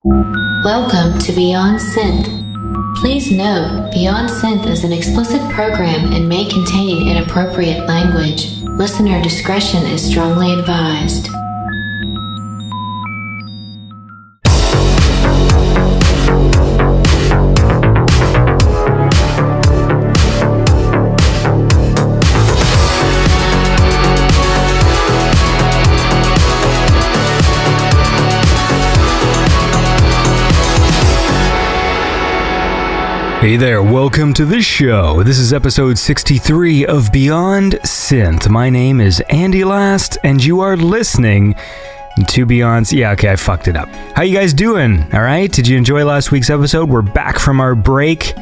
Welcome to Beyond Synth. Please note, Beyond Synth is an explicit program and may contain inappropriate language. Listener discretion is strongly advised. Hey there, welcome to the show. This is episode 63 of Beyond Synth. My name is Andy Last, and you are listening to Beyond... Yeah, okay, I fucked it up. How you guys doing? All right? Did you enjoy last week's episode? We're back from our break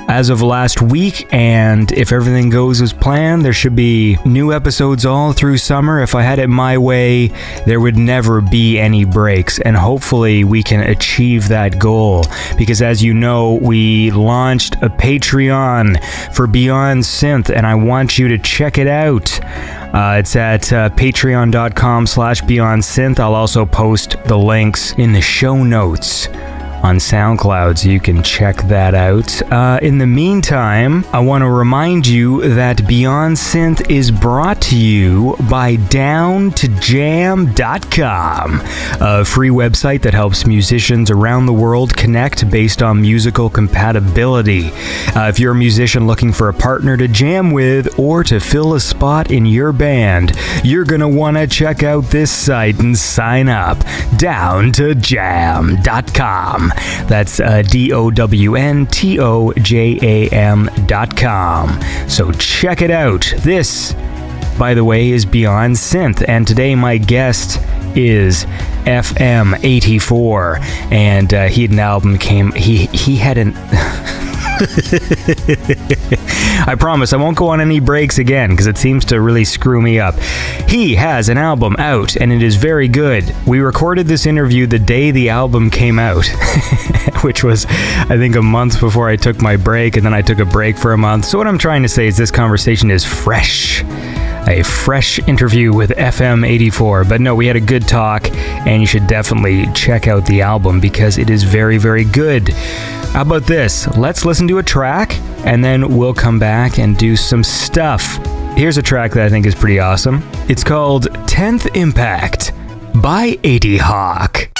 as of last week, and if everything goes as planned, there should be new episodes all through summer. If I had it my way, there would never be any breaks, and hopefully we can achieve that goal, because as you know, we launched a Patreon for Beyond Synth, and I want you to check it out. It's at patreon.com/BeyondSynth. I'll also post the links in the show notes on SoundCloud, so you can check that out. In the meantime, I want to remind you that Beyond Synth is brought to you by downtojam.com, a free website that helps musicians around the world connect based on musical compatibility. If you're a musician looking for a partner to jam with or to fill a spot in your band, you're going to want to check out this site and sign up. downtojam.com. That's DOWNTOJAM.com. So check it out. This, by the way, is Beyond Synth, and today my guest is FM84, and he had an album he had an... I promise I won't go on any breaks again, because it seems to really screw me up. He has an album out, and it is very good. We recorded this interview the day the album came out, which was, I think, a month before I took my break, and then I took a break for a month. So what I'm trying to say is this conversation is fresh. A fresh interview with FM84. But no, we had a good talk, and you should definitely check out the album because it is very, very good. How about this? Let's listen to a track, and then we'll come back and do some stuff. Here's a track that I think is pretty awesome. It's called 10th Impact by ADEYHAWKE.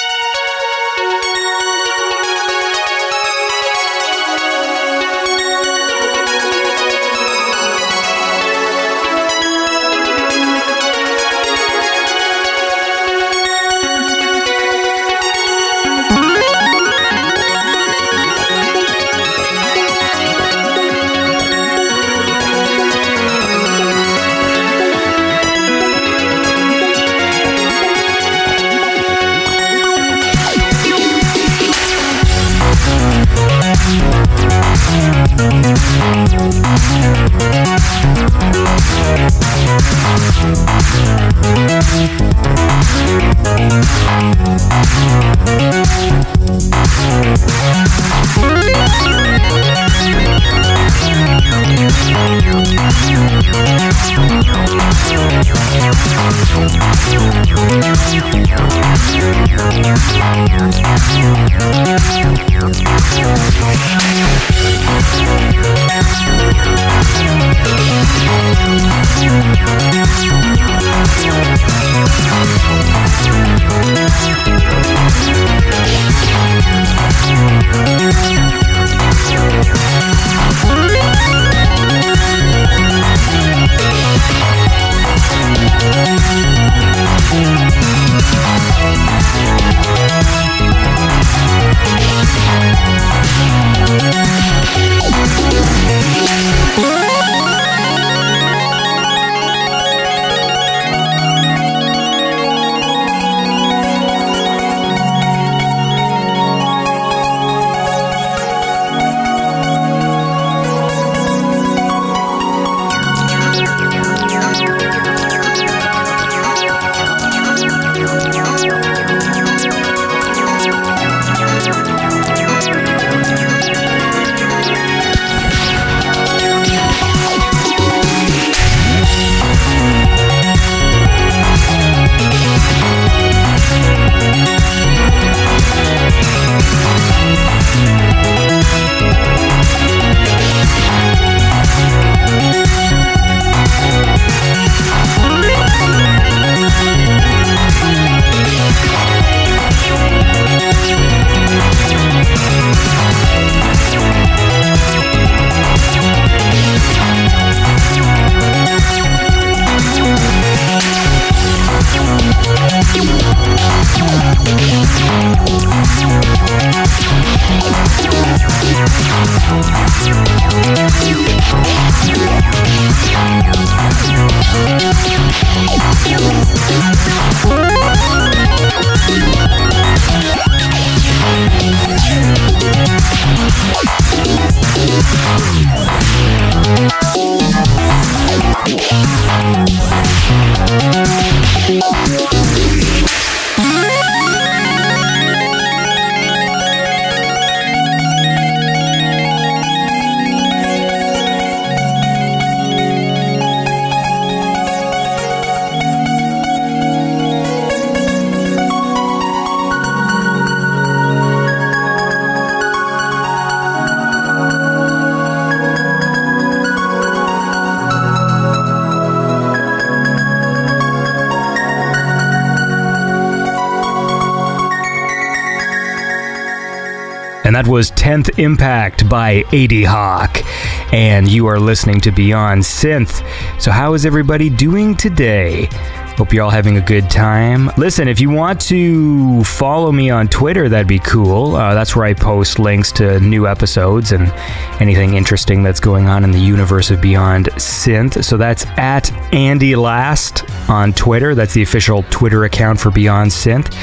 And that was 10th Impact by ADEYHAWKE. And you are listening to Beyond Synth. So how is everybody doing today? Hope you're all having a good time. Listen, if you want to follow me on Twitter, that'd be cool. That's where I post links to new episodes and anything interesting that's going on in the universe of Beyond Synth. So that's at AndyLast on Twitter. That's the official Twitter account for Beyond Synth.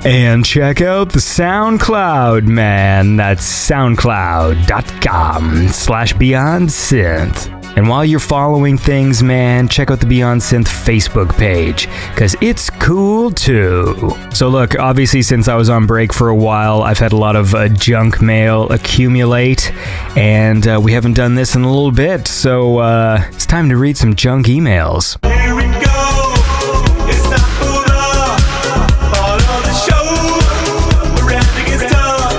And check out the SoundCloud, man. That's soundcloud.com/BeyondSynth. And while you're following things, man, check out the Beyond Synth Facebook page, because it's cool too. So look, obviously since I was on break for a while, I've had a lot of junk mail accumulate, and we haven't done this in a little bit, so it's time to read some junk emails. Here we go. It's time for the part of the show. We're having it tough.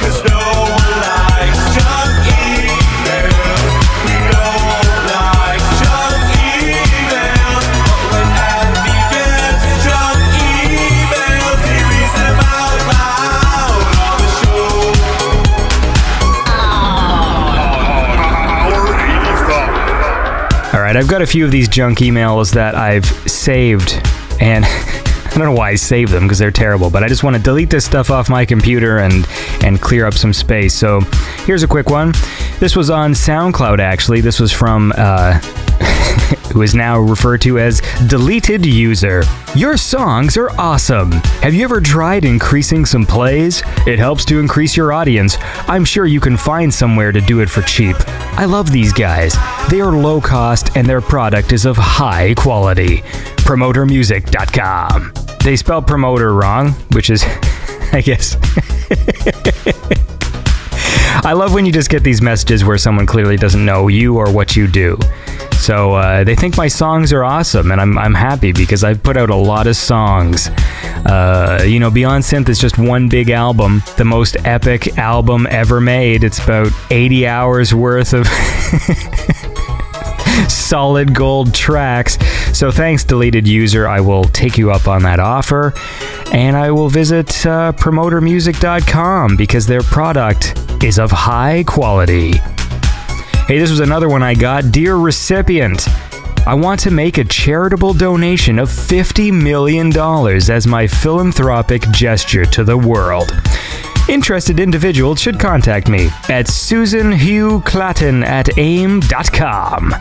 'Cause no one likes junk emails. We don't like junk emails. But when Abby gets junk emails, he reads them out loud on the show. All right, I've got a few of these junk emails that I've saved, and I don't know why I saved them because they're terrible, but I just want to delete this stuff off my computer and clear up some space. So here's a quick one. This was on SoundCloud, actually. This was from who is now referred to as Deleted User. Your songs are awesome. Have you ever tried increasing some plays? It helps to increase your audience. I'm sure you can find somewhere to do it for cheap. I love these guys. They are low cost and their product is of high quality. Promotermusic.com. They spell promoter wrong, which is, I guess. I love when you just get these messages where someone clearly doesn't know you or what you do. So they think my songs are awesome, and I'm happy because I've put out a lot of songs. Beyond Synth is just one big album, the most epic album ever made. It's about 80 hours worth of solid gold tracks. So thanks, Deleted User. I will take you up on that offer, and I will visit promotermusic.com because their product is of high quality. Hey, this was another one I got. Dear recipient, I want to make a charitable donation of $50 million as my philanthropic gesture to the world. Interested individuals should contact me at susanhughclatton@aim.com.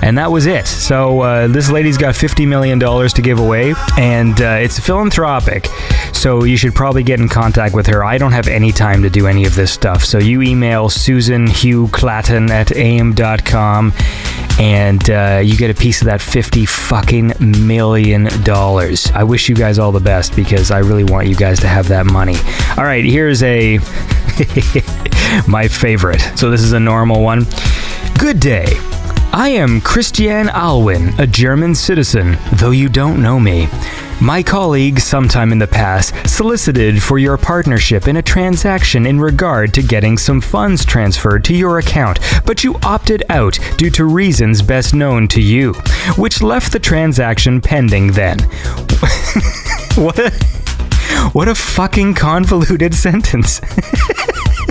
And that was it. So this lady's got $50 million to give away, and it's philanthropic. So you should probably get in contact with her. I don't have any time to do any of this stuff. So you email susanhughclatton@aim.com, and you get a piece of that $50 million. I wish you guys all the best because I really want you guys to have that money. All right, here's my favorite. So this is a normal one. Good day. I am Christiane Alwin, a German citizen, though you don't know me. My colleague, sometime in the past, solicited for your partnership in a transaction in regard to getting some funds transferred to your account, but you opted out due to reasons best known to you, which left the transaction pending then. What a fucking convoluted sentence.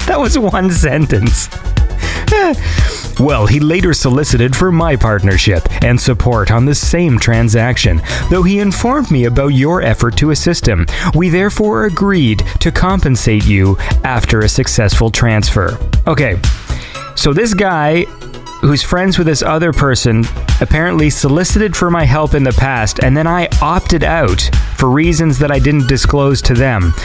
That was one sentence. Well, he later solicited for my partnership and support on the same transaction, though he informed me about your effort to assist him. We therefore agreed to compensate you after a successful transfer. Okay, so this guy who's friends with this other person apparently solicited for my help in the past, and then I opted out for reasons that I didn't disclose to them.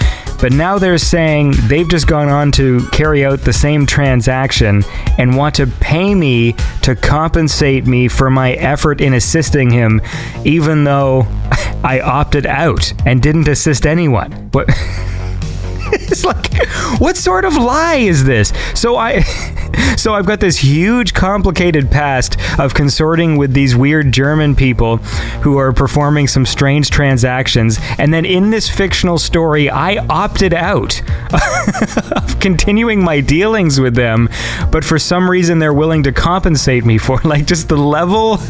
But now they're saying they've just gone on to carry out the same transaction and want to pay me to compensate me for my effort in assisting him, even though I opted out and didn't assist anyone. What? It's like, what sort of lie is this? So I've got this huge complicated past of consorting with these weird German people who are performing some strange transactions, and then in this fictional story I opted out of continuing my dealings with them, but for some reason they're willing to compensate me for, like, just the level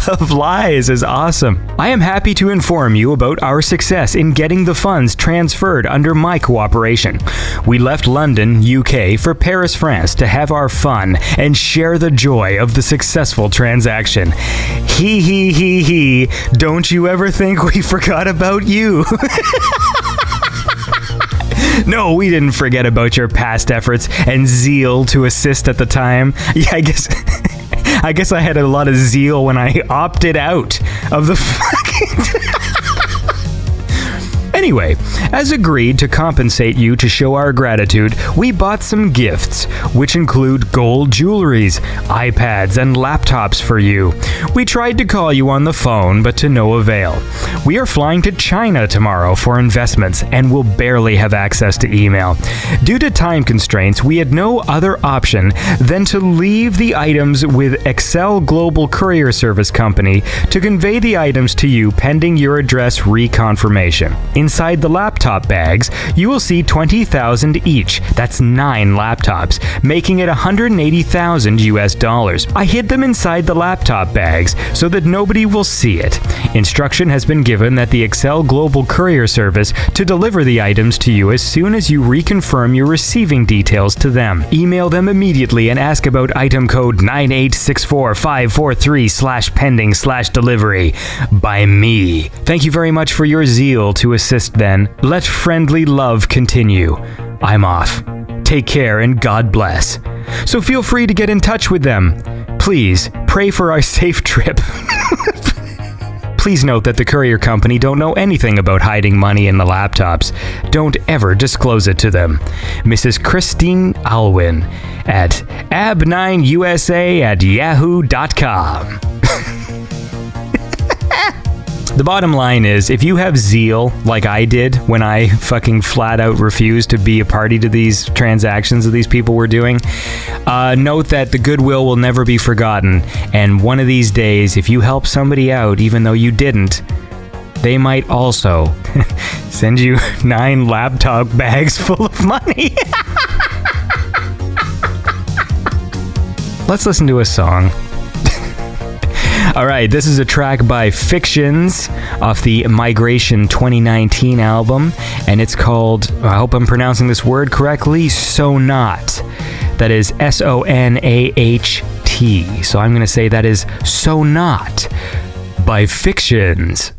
of lies is awesome. I am happy to inform you about our success in getting the funds transferred under my cooperation operation. We left London, UK, for Paris, France to have our fun and share the joy of the successful transaction. He. Don't you ever think we forgot about you? No, we didn't forget about your past efforts and zeal to assist at the time. Yeah, I guess I had a lot of zeal when I opted out of the fucking... Anyway, as agreed to compensate you to show our gratitude, we bought some gifts, which include gold jewelries, iPads, and laptops for you. We tried to call you on the phone, but to no avail. We are flying to China tomorrow for investments and will barely have access to email. Due to time constraints, we had no other option than to leave the items with Excel Global Courier Service Company to convey the items to you pending your address reconfirmation. Inside the laptop bags, you will see 20,000 each. That's 9 laptops, making it $180,000 US. I hid them inside the laptop bags so that nobody will see it. Instruction has been given that the Excel Global Courier Service to deliver the items to you as soon as you reconfirm your receiving details to them. Email them immediately and ask about item code 9864543/pending/delivery by me. Thank you very much for your zeal to assist then. Let friendly love continue. I'm off. Take care and God bless. So feel free to get in touch with them. Please, pray for our safe trip. Please note that the courier company don't know anything about hiding money in the laptops. Don't ever disclose it to them. Mrs. Christine Alwyn at ab9usa@yahoo.com. The bottom line is, if you have zeal like I did when I fucking flat out refused to be a party to these transactions that these people were doing, note that the goodwill will never be forgotten. And one of these days, if you help somebody out even though you didn't, they might also send you 9 laptop bags full of money. Let's listen to a song. Alright, this is a track by FIXIONS off the Migration 2019 album, and it's called, I hope I'm pronouncing this word correctly, Sonat. That is SONAHT. So I'm going to say that is Sonat by FIXIONS.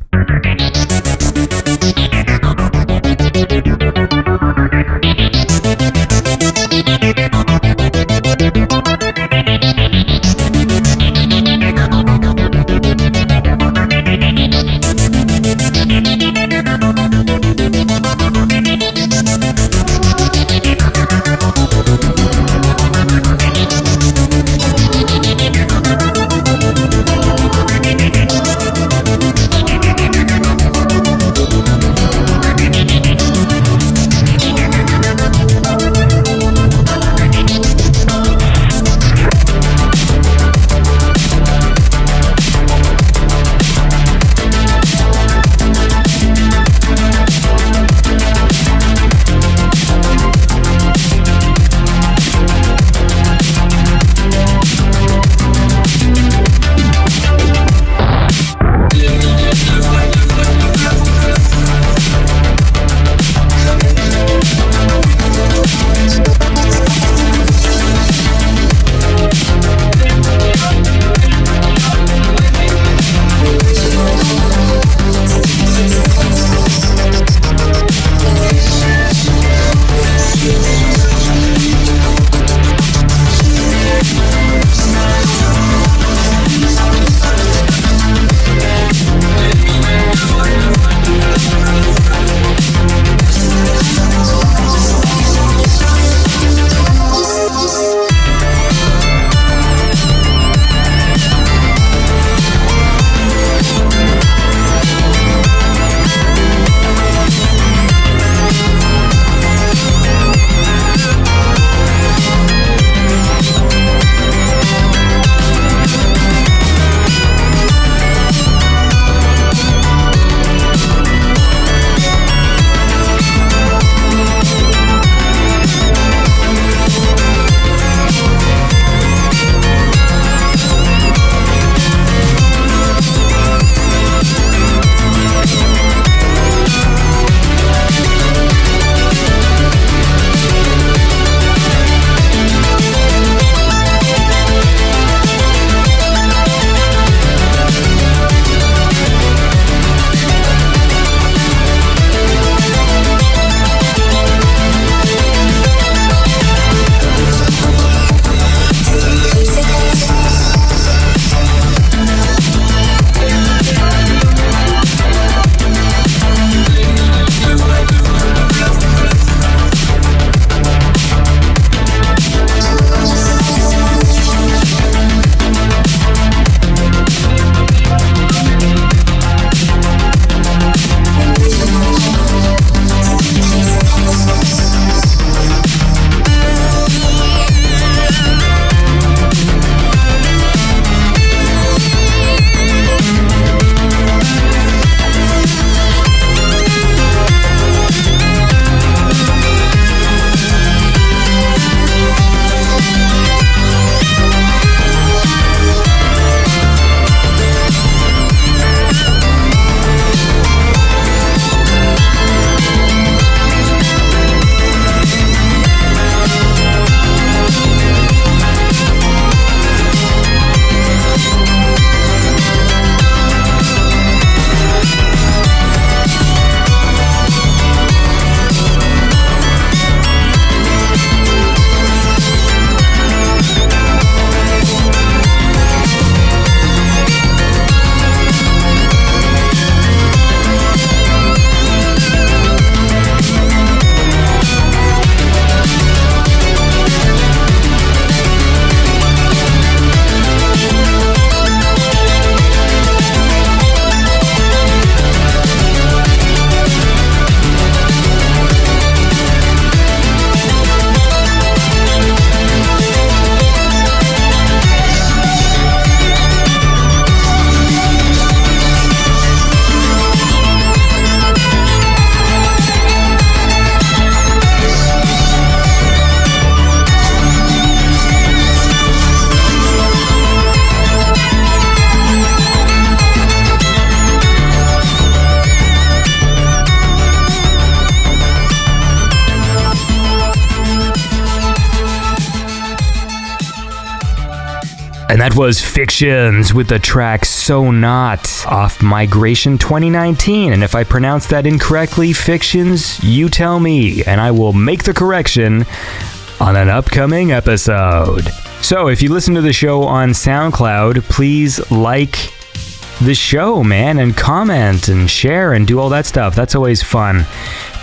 And that was FIXIONS with the track So Not off Migration 2019. And if I pronounced that incorrectly, FIXIONS, you tell me, and I will make the correction on an upcoming episode. So if you listen to the show on SoundCloud, please like the show, man, and comment and share and do all that stuff. That's always fun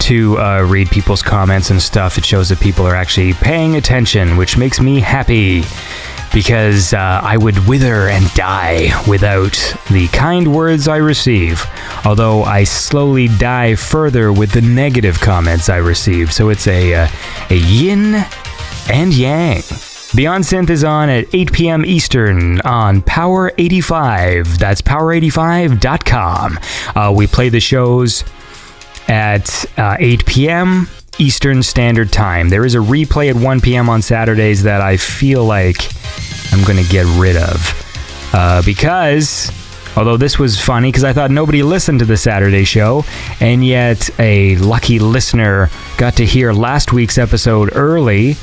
to read people's comments and stuff. It shows that people are actually paying attention, which makes me happy. Because I would wither and die without the kind words I receive. Although I slowly die further with the negative comments I receive. So it's a yin and yang. Beyond Synth is on at 8 p.m. Eastern on Power 85. That's power85.com. We play the shows at 8 p.m. Eastern Standard Time. There is a replay at 1 p.m. on Saturdays that I feel like I'm going to get rid of. Because, although this was funny, because I thought nobody listened to the Saturday show, and yet a lucky listener got to hear last week's episode early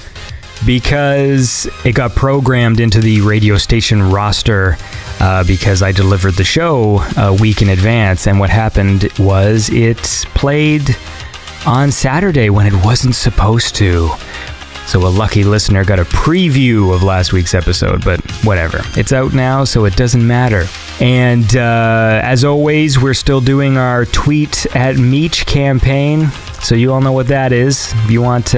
because it got programmed into the radio station roster because I delivered the show a week in advance, and what happened was it played on Saturday when it wasn't supposed to. So a lucky listener got a preview of last week's episode, but whatever. It's out now, so it doesn't matter. And as always, we're still doing our Tweet at Meech campaign, so you all know what that is. If you want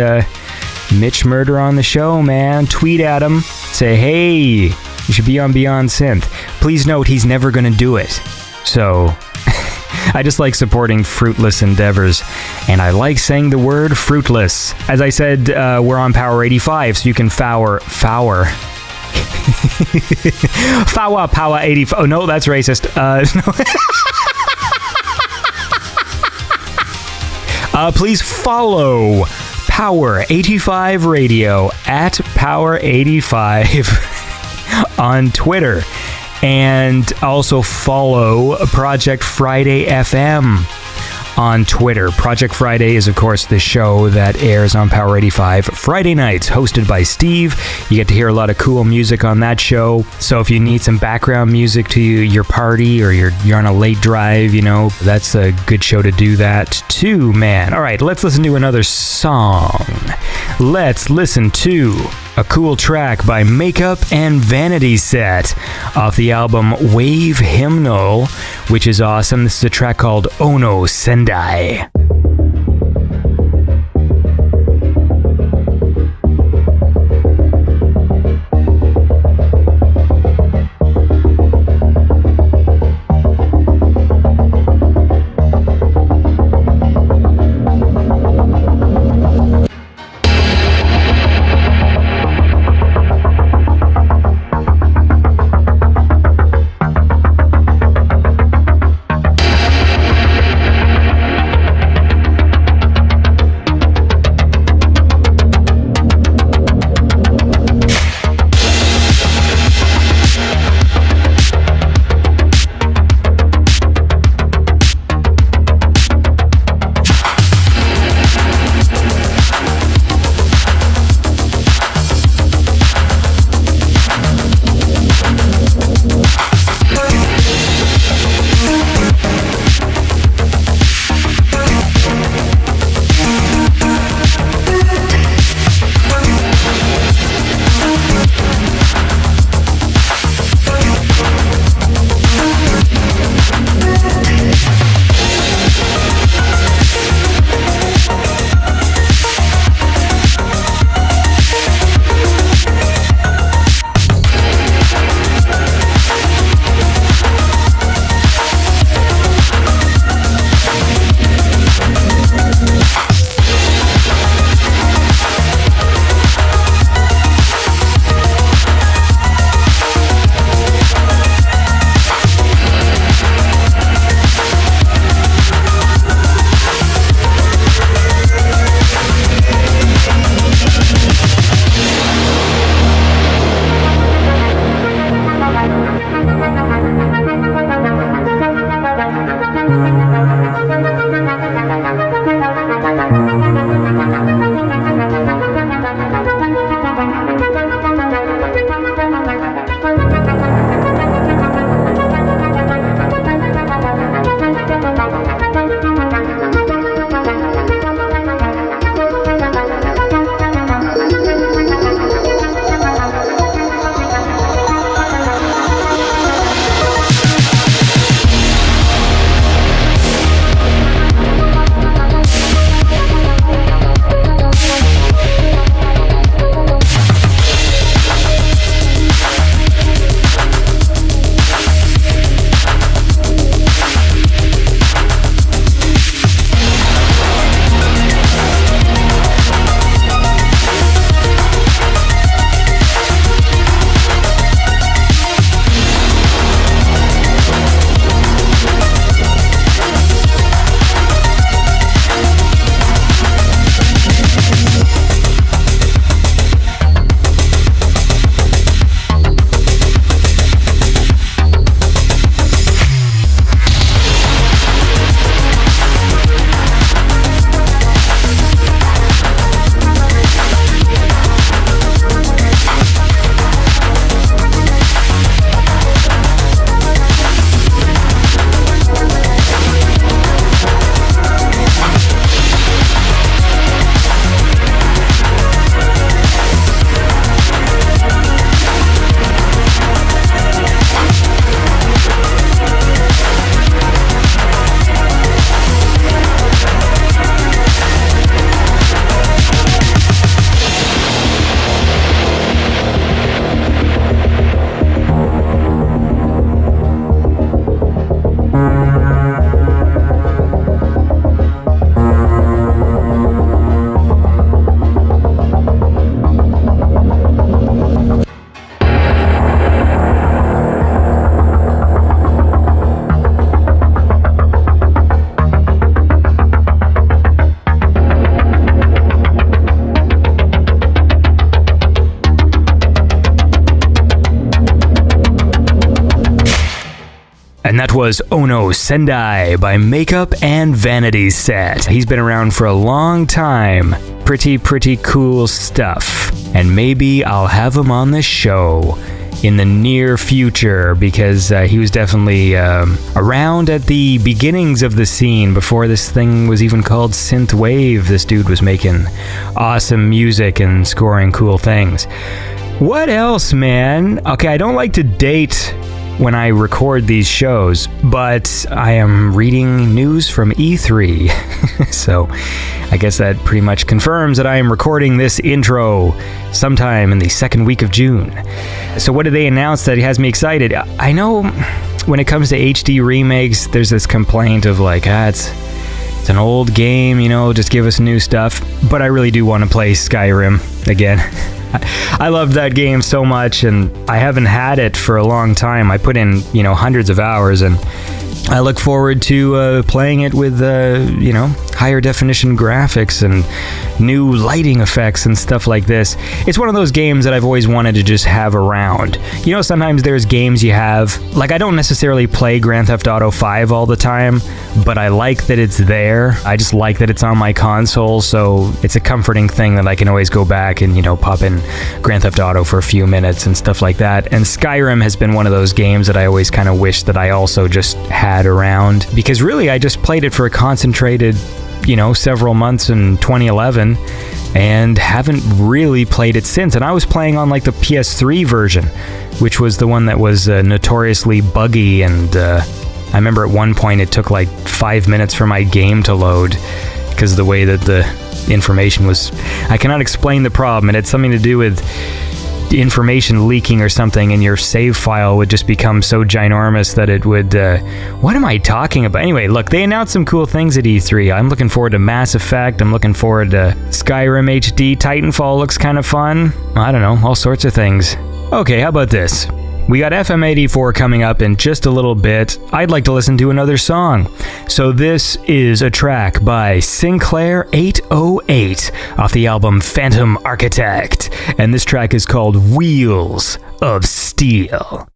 Mitch Murder on the show, man, tweet at him. Say, hey, you should be on Beyond Synth. Please note, he's never going to do it. So I just like supporting fruitless endeavors, and I like saying the word fruitless. As I said, we're on Power 85, so you can Power 85. Oh, no, that's racist. Please follow Power 85 Radio at Power 85 on Twitter. And also follow Project Friday FM on Twitter. Project Friday is, of course, the show that airs on Power 85 Friday nights, hosted by Steve. You get to hear a lot of cool music on that show. So if you need some background music to your party, or you're on a late drive, you know, that's a good show to do that too, man. All right, let's listen to another song. Let's listen to a cool track by Makeup and VANITYSET off the album Wave Hymnal, which is awesome. This is a track called Ono Sendai. And that was Ono Sendai by Makeup and VANITYSET. He's been around for a long time. Pretty cool stuff. And maybe I'll have him on the show in the near future, because he was definitely around at the beginnings of the scene before this thing was even called synthwave. This dude was making awesome music and scoring cool things. What else, man? Okay, I don't like to date when I record these shows, but I am reading news from E3. So I guess that pretty much confirms that I am recording this intro sometime in the second week of June. So what did they announce that has me excited? I know when it comes to HD remakes, there's this complaint of like, it's an old game, just give us new stuff. But I really do want to play Skyrim again. I loved that game so much, and I haven't had it for a long time. I put in, hundreds of hours, and I look forward to playing it with, higher definition graphics and new lighting effects and stuff like this. It's one of those games that I've always wanted to just have around. Sometimes there's games you have, like I don't necessarily play Grand Theft Auto 5 all the time, but I like that it's there. I just like that it's on my console, so it's a comforting thing that I can always go back and, pop in Grand Theft Auto for a few minutes and stuff like that. And Skyrim has been one of those games that I always kind of wish that I also just had around, because really I just played it for a concentrated several months in 2011 and haven't really played it since. And I was playing on like the PS3 version, which was the one that was notoriously buggy, and I remember at one point it took like 5 minutes for my game to load because of the way that the information was. I cannot explain the problem. It had something to do with information leaking or something, and your save file would just become so ginormous that it would what am I talking about? Anyway, look, they announced some cool things at E3. I'm looking forward to Mass Effect. I'm looking forward to Skyrim HD. Titanfall looks kind of fun. I don't know, all sorts of things. Okay, how about this? We got FM84 coming up in just a little bit. I'd like to listen to another song. So this is a track by SINCLAIR 808 off the album Phantom Architect. And this track is called Wheels of Steel.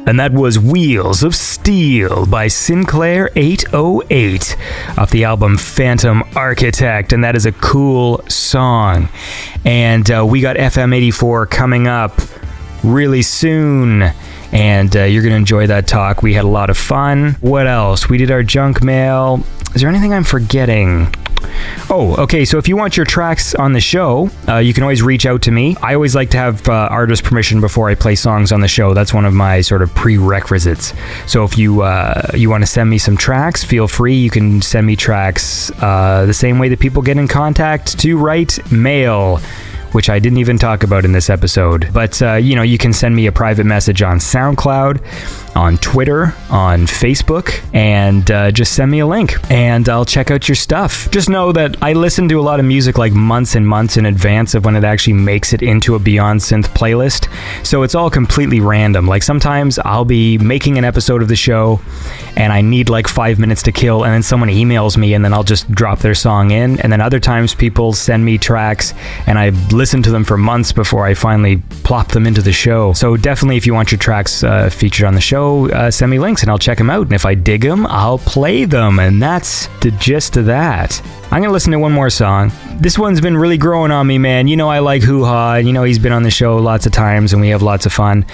And that was Wheels of Steel by SINCLAIR 808 off the album Phantom Architect. And that is a cool song. And we got FM84 coming up really soon. And you're going to enjoy that talk. We had a lot of fun. What else? We did our junk mail. Is there anything I'm forgetting? Oh, okay, so if you want your tracks on the show, you can always reach out to me. I always like to have artist permission before I play songs on the show. That's one of my sort of prerequisites. So if you want to send me some tracks, feel free. You can send me tracks the same way that people get in contact to write mail, which I didn't even talk about in this episode. But, you can send me a private message on SoundCloud, on Twitter, on Facebook, and just send me a link, and I'll check out your stuff. Just know that I listen to a lot of music like months and months in advance of when it actually makes it into a Beyond Synth playlist, so it's all completely random. Like sometimes I'll be making an episode of the show, and I need like 5 minutes to kill, and then someone emails me, and then I'll just drop their song in, and then other times people send me tracks, and I listen to them for months before I finally plop them into the show. So definitely, if you want your tracks featured on the show, send me links and I'll check them out. And if I dig them, I'll play them. And that's the gist of that. I'm going to listen to one more song. This one's been really growing on me, man. I like Hoo Ha. He's been on the show lots of times and we have lots of fun.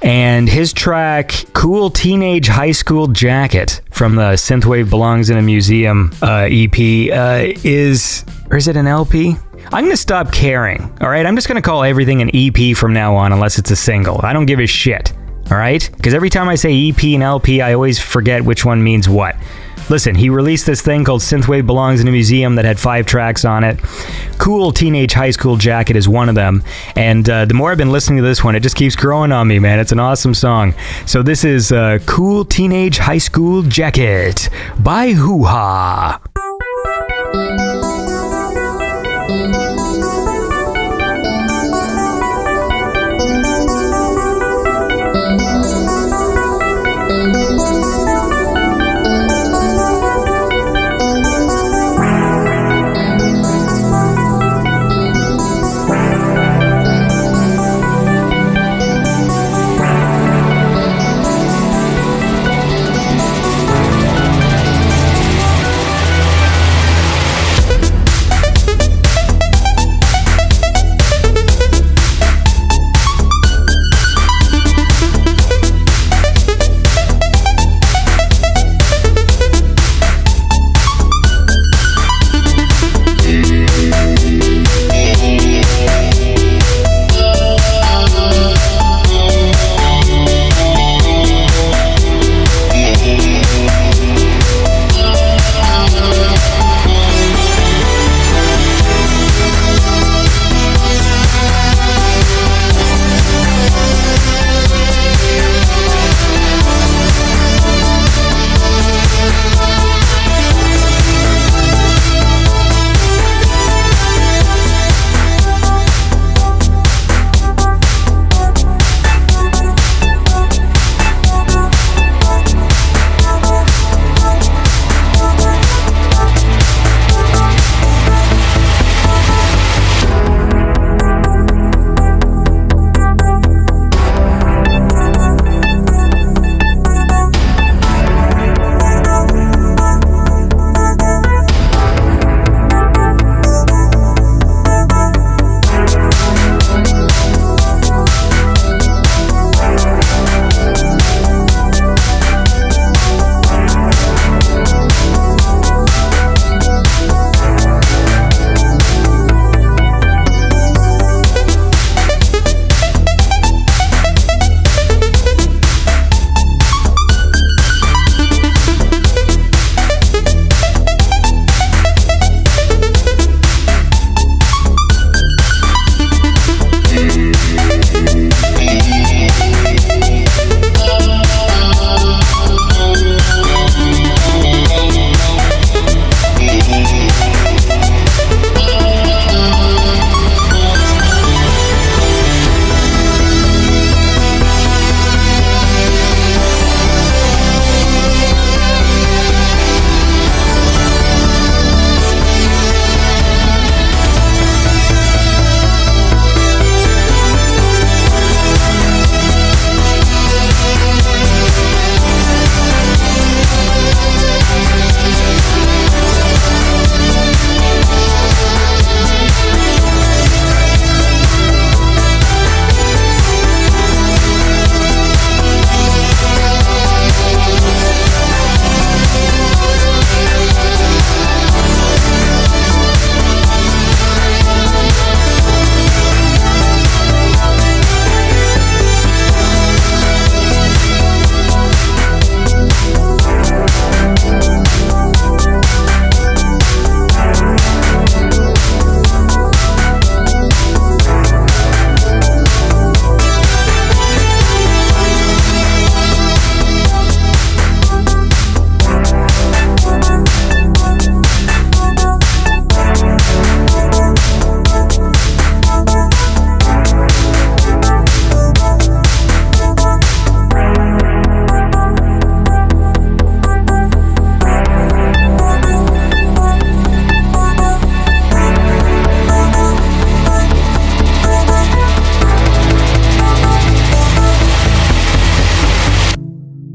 And his track, Cool Teenage High School Jacket, from the Synthwave Belongs in a Museum EP, is it an LP? I'm going to stop caring, all right? I'm just going to call everything an EP from now on unless it's a single. I don't give a shit, all right? Because every time I say EP and LP, I always forget which one means what. Listen, he released this thing called Synthwave Belongs in a Museum that had 5 tracks on it. Cool Teenage High School Jacket is one of them. And the more I've been listening to this one, it just keeps growing on me, man. It's an awesome song. So this is Cool Teenage High School Jacket by Hoo Ha.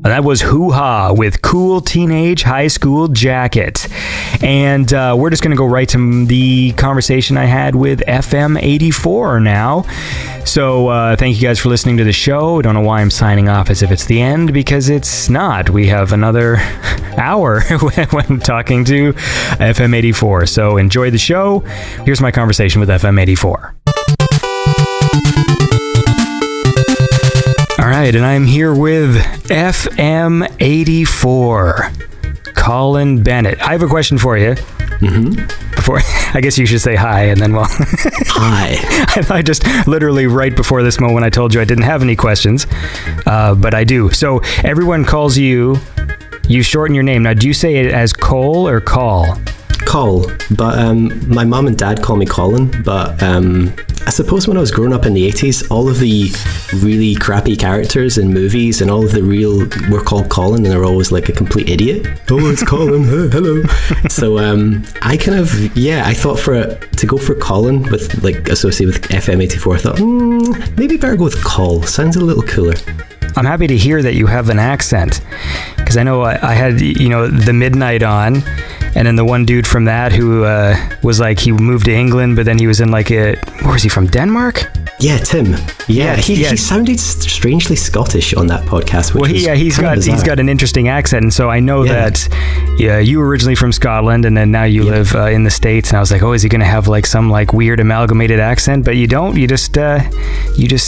That was Hoo Ha with Cool Teenage High School Jacket. And we're just going to go right to the conversation I had with FM84 now. So thank you guys for listening to the show. I don't know why I'm signing off as if it's the end, because it's not. We have another hour when talking to FM84. So enjoy the show. Here's my conversation with FM84. All right, and I'm here with FM84, Colin Bennett. I have a question for you. Before, I guess you should say hi, and then Hi. I just literally right before this moment I told you I didn't have any questions, but I do. So everyone calls you shorten your name. Now, do you say it as Cole or Call? Col, but my mum and dad call me Colin, but I suppose when I was growing up in the 80s, all of the really crappy characters in movies and all of the real were called Colin, and they're always like a complete idiot. Oh, it's Colin, hello. So I kind of, I thought to go for Colin with like associated with FM84, I thought, maybe better go with Col. Sounds a little cooler. I'm happy to hear that you have an accent, because I know I had, the Midnight on, and then the one dude from that who was like, he moved to England, but then he was in like where was he from, Denmark? Yeah, Tim. Yeah, he sounded strangely Scottish on that podcast. Which he's got an interesting accent, and so I know that you were originally from Scotland, and then now you live in the States. And I was like, oh, is he going to have like some like weird amalgamated accent? But you don't. You just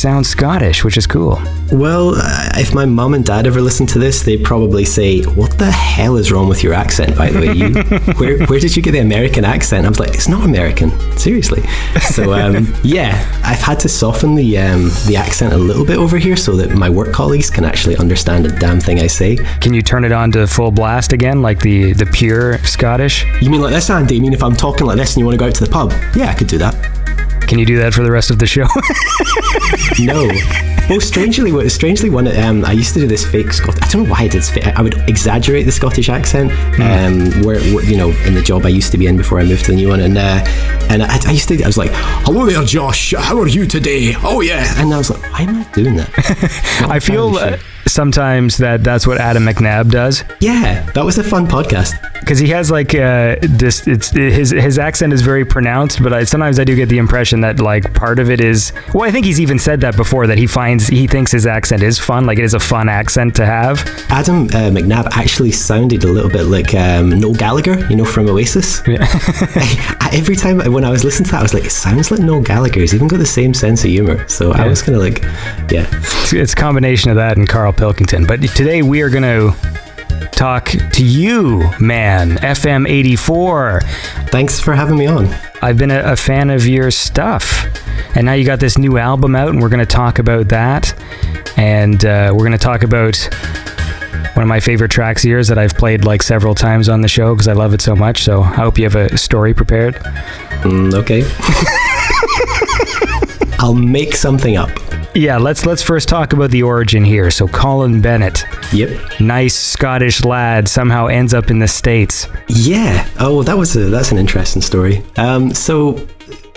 sound Scottish, which is cool. Well, if my mum and dad ever listen to this, they'd probably say, "What the hell is wrong with your accent?" By the way, where did you get the American accent? I was like, it's not American, seriously. So I've had to soften the accent a little bit over here so that my work colleagues can actually understand a damn thing I say. Can you turn it on to full blast again, like the pure Scottish? You mean like this, Andy? You mean if I'm talking like this and you want to go out to the pub? Yeah, I could do that. Can you do that for the rest of the show? No. Well, strangely, when I used to do this fake Scottish, I don't know why I did fake, I would exaggerate the Scottish accent, where in the job I used to be in before I moved to the new one, and I was like, "Hello there, Josh. How are you today? Oh yeah," and I was like, "Why am I doing that?" I feel sometimes that's what Adam McNabb does. Yeah, that was a fun podcast. Because he has like his accent is very pronounced, but sometimes I do get the impression that like part of it is, well, I think he's even said that before, that he thinks his accent is fun, like it is a fun accent to have. Adam McNabb actually sounded a little bit like Noel Gallagher, from Oasis. Yeah. Every time when I was listening to that, I was like, it sounds like Noel Gallagher. He's even got the same sense of humor. So I was kind of like, yeah. It's a combination of that and Carl Pilkington. But today we are going to talk to you, man, FM84. Thanks for having me on. I've been a fan of your stuff, and now you got this new album out, and we're going to talk about that, and we're going to talk about one of my favorite tracks of yours that I've played like several times on the show because I love it so much. So I hope you have a story prepared. Okay. I'll make something up. Yeah, let's first talk about the origin here. So Colin Bennett. Yep. Nice Scottish lad somehow ends up in the States. Yeah. Oh, that's an interesting story. So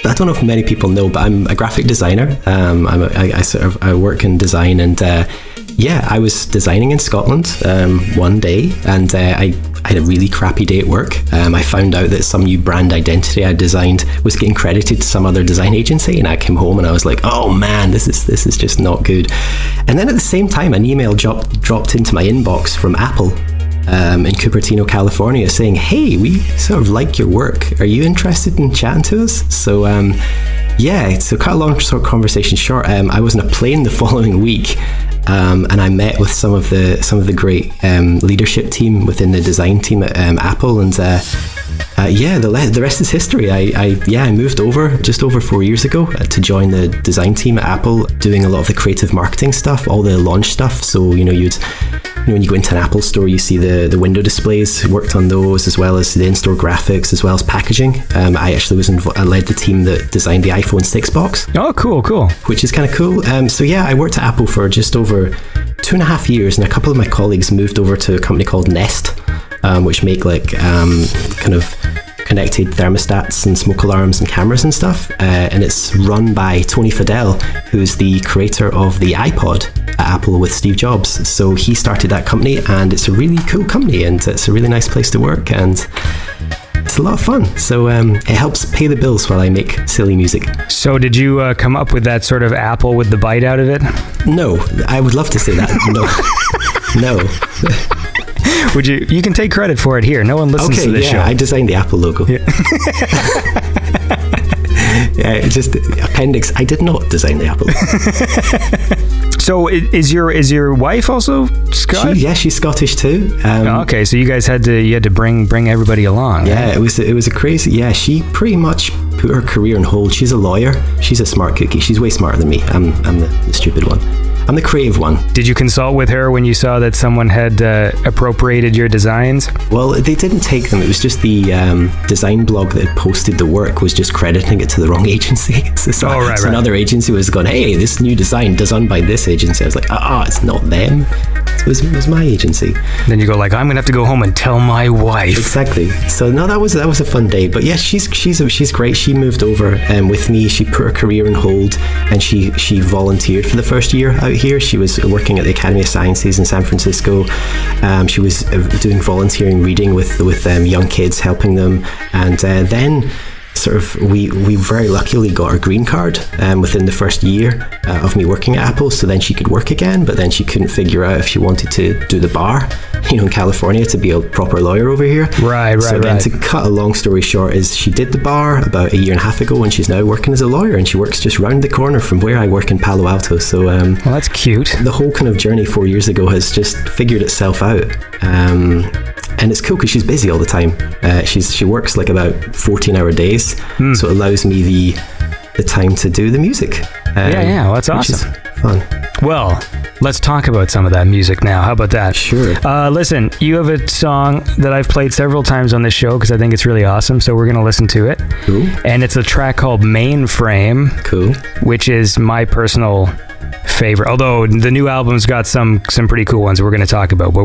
I don't know if many people know, but I'm a graphic designer. I work in design, and I was designing in Scotland one day, and I had a really crappy day at work. I found out that some new brand identity I designed was getting credited to some other design agency, and I came home and I was like, oh man, this is just not good. And then at the same time, an email dropped into my inbox from Apple in Cupertino, California, saying, hey, we sort of like your work. Are you interested in chatting to us? So so cut a long conversation short, I was on a plane the following week, and I met with some of the great leadership team within the design team at Apple, and the rest is history. I moved over just over 4 years ago to join the design team at Apple, doing a lot of the creative marketing stuff, all the launch stuff. So when you go into an Apple store, you see the window displays, worked on those, as well as the in-store graphics, as well as packaging. I actually I led the team that designed the iPhone 6 box. Oh, cool. Which is kind of cool. I worked at Apple for just over 2.5 years, and a couple of my colleagues moved over to a company called Nest, which make kind of connected thermostats and smoke alarms and cameras and stuff, and it's run by Tony Fadell, who's the creator of the iPod Apple with Steve Jobs. So he started that company, and it's a really cool company, and it's a really nice place to work, and it's a lot of fun. So it helps pay the bills while I make silly music. So did you come up with that sort of apple with the bite out of it? No, I would love to say that. No. Would you? You can take credit for it here. No one listens to this show. I designed the Apple logo. Yeah. Just appendix. I did not design the Apple. So is your wife also Scottish? She's Scottish too. Okay, so you guys had to bring everybody along. Yeah, right? it was a crazy. Yeah, she pretty much put her career on hold. She's a lawyer. She's a smart cookie. She's way smarter than me. I'm the stupid one. I'm the creative one. Did you consult with her when you saw that someone had appropriated your designs? Well, they didn't take them. It was just the design blog that had posted the work was just crediting it to the wrong agency. So another agency was going, hey, this new design done by this agency. I was like, it's not them. It was my agency. Then you go like, I'm gonna have to go home and tell my wife. Exactly. So no, that was a fun day. But yeah, she's great. She moved over with me. She put her career on hold, and she volunteered for the first year out here. She was working at the Academy of Sciences in San Francisco. She was doing volunteering reading with young kids, helping them, and then sort of we very luckily got her green card within the first year of me working at Apple. So then she could work again, but then she couldn't figure out if she wanted to do the bar, in California, to be a proper lawyer over here. Right. So then to cut a long story short is she did the bar about a year and a half ago, and she's now working as a lawyer, and she works just round the corner from where I work in Palo Alto. So well, that's cute. The whole kind of journey 4 years ago has just figured itself out. And it's cool because she's busy all the time. She works like about 14-hour days, so it allows me the time to do the music. Well, that's awesome. Fun. Well, let's talk about some of that music now. How about that? Sure. Listen, you have a song that I've played several times on this show because I think it's really awesome, so we're going to listen to it. Cool. And it's a track called Mainframe. Cool. Which is my personal favorite, although the new album's got some pretty cool ones we're going to talk about. But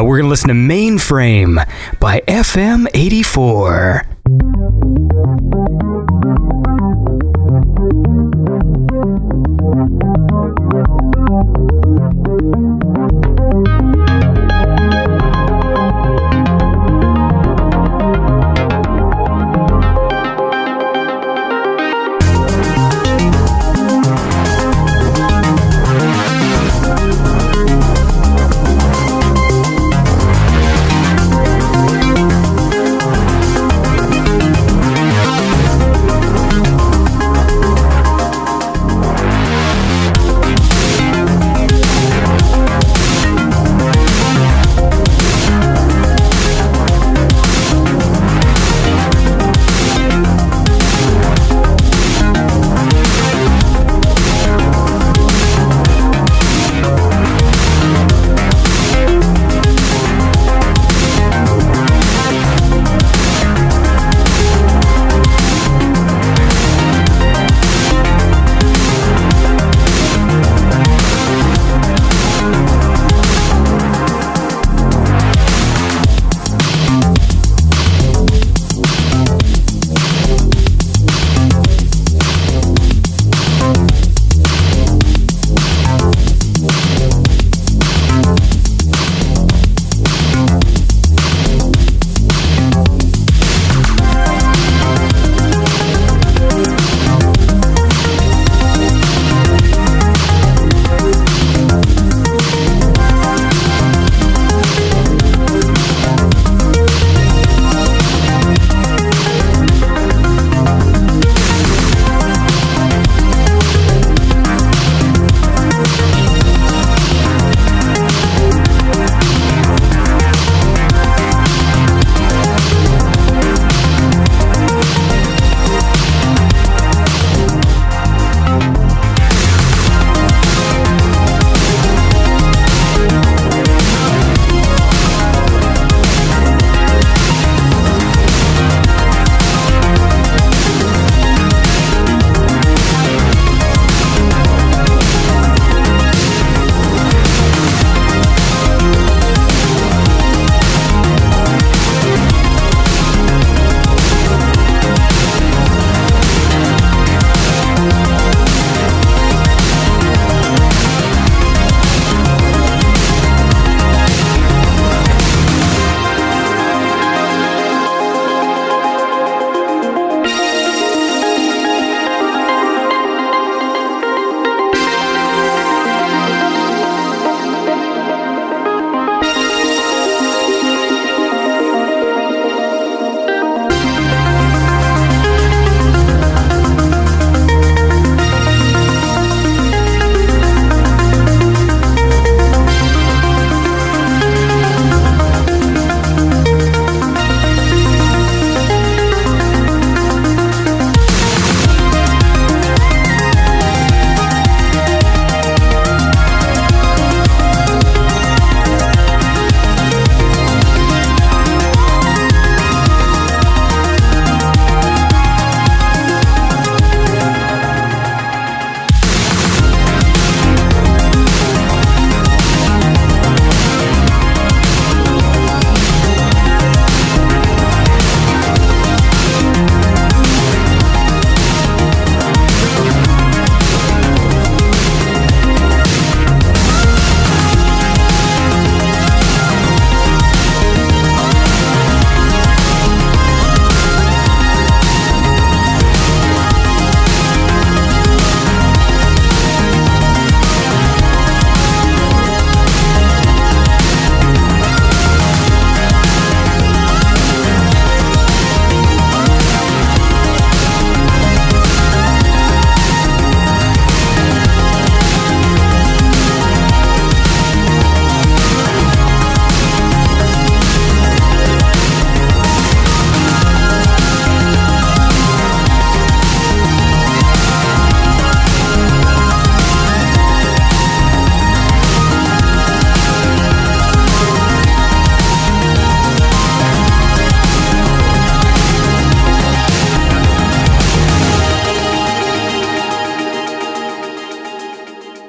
we're going to listen to Mainframe by FM84.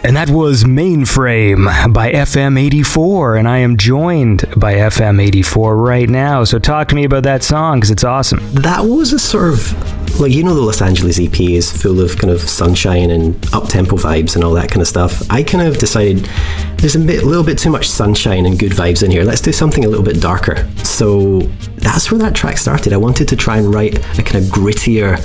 And that was Mainframe by FM84, and I am joined by FM84 right now. So talk to me about that song, because it's awesome. That was a sort of, like, you know, the Los Angeles EP is full of kind of sunshine and up-tempo vibes and all that kind of stuff. I kind of decided there's a little bit too much sunshine and good vibes in here. Let's do something a little bit darker. So that's where that track started. I wanted to try and write a kind of grittier,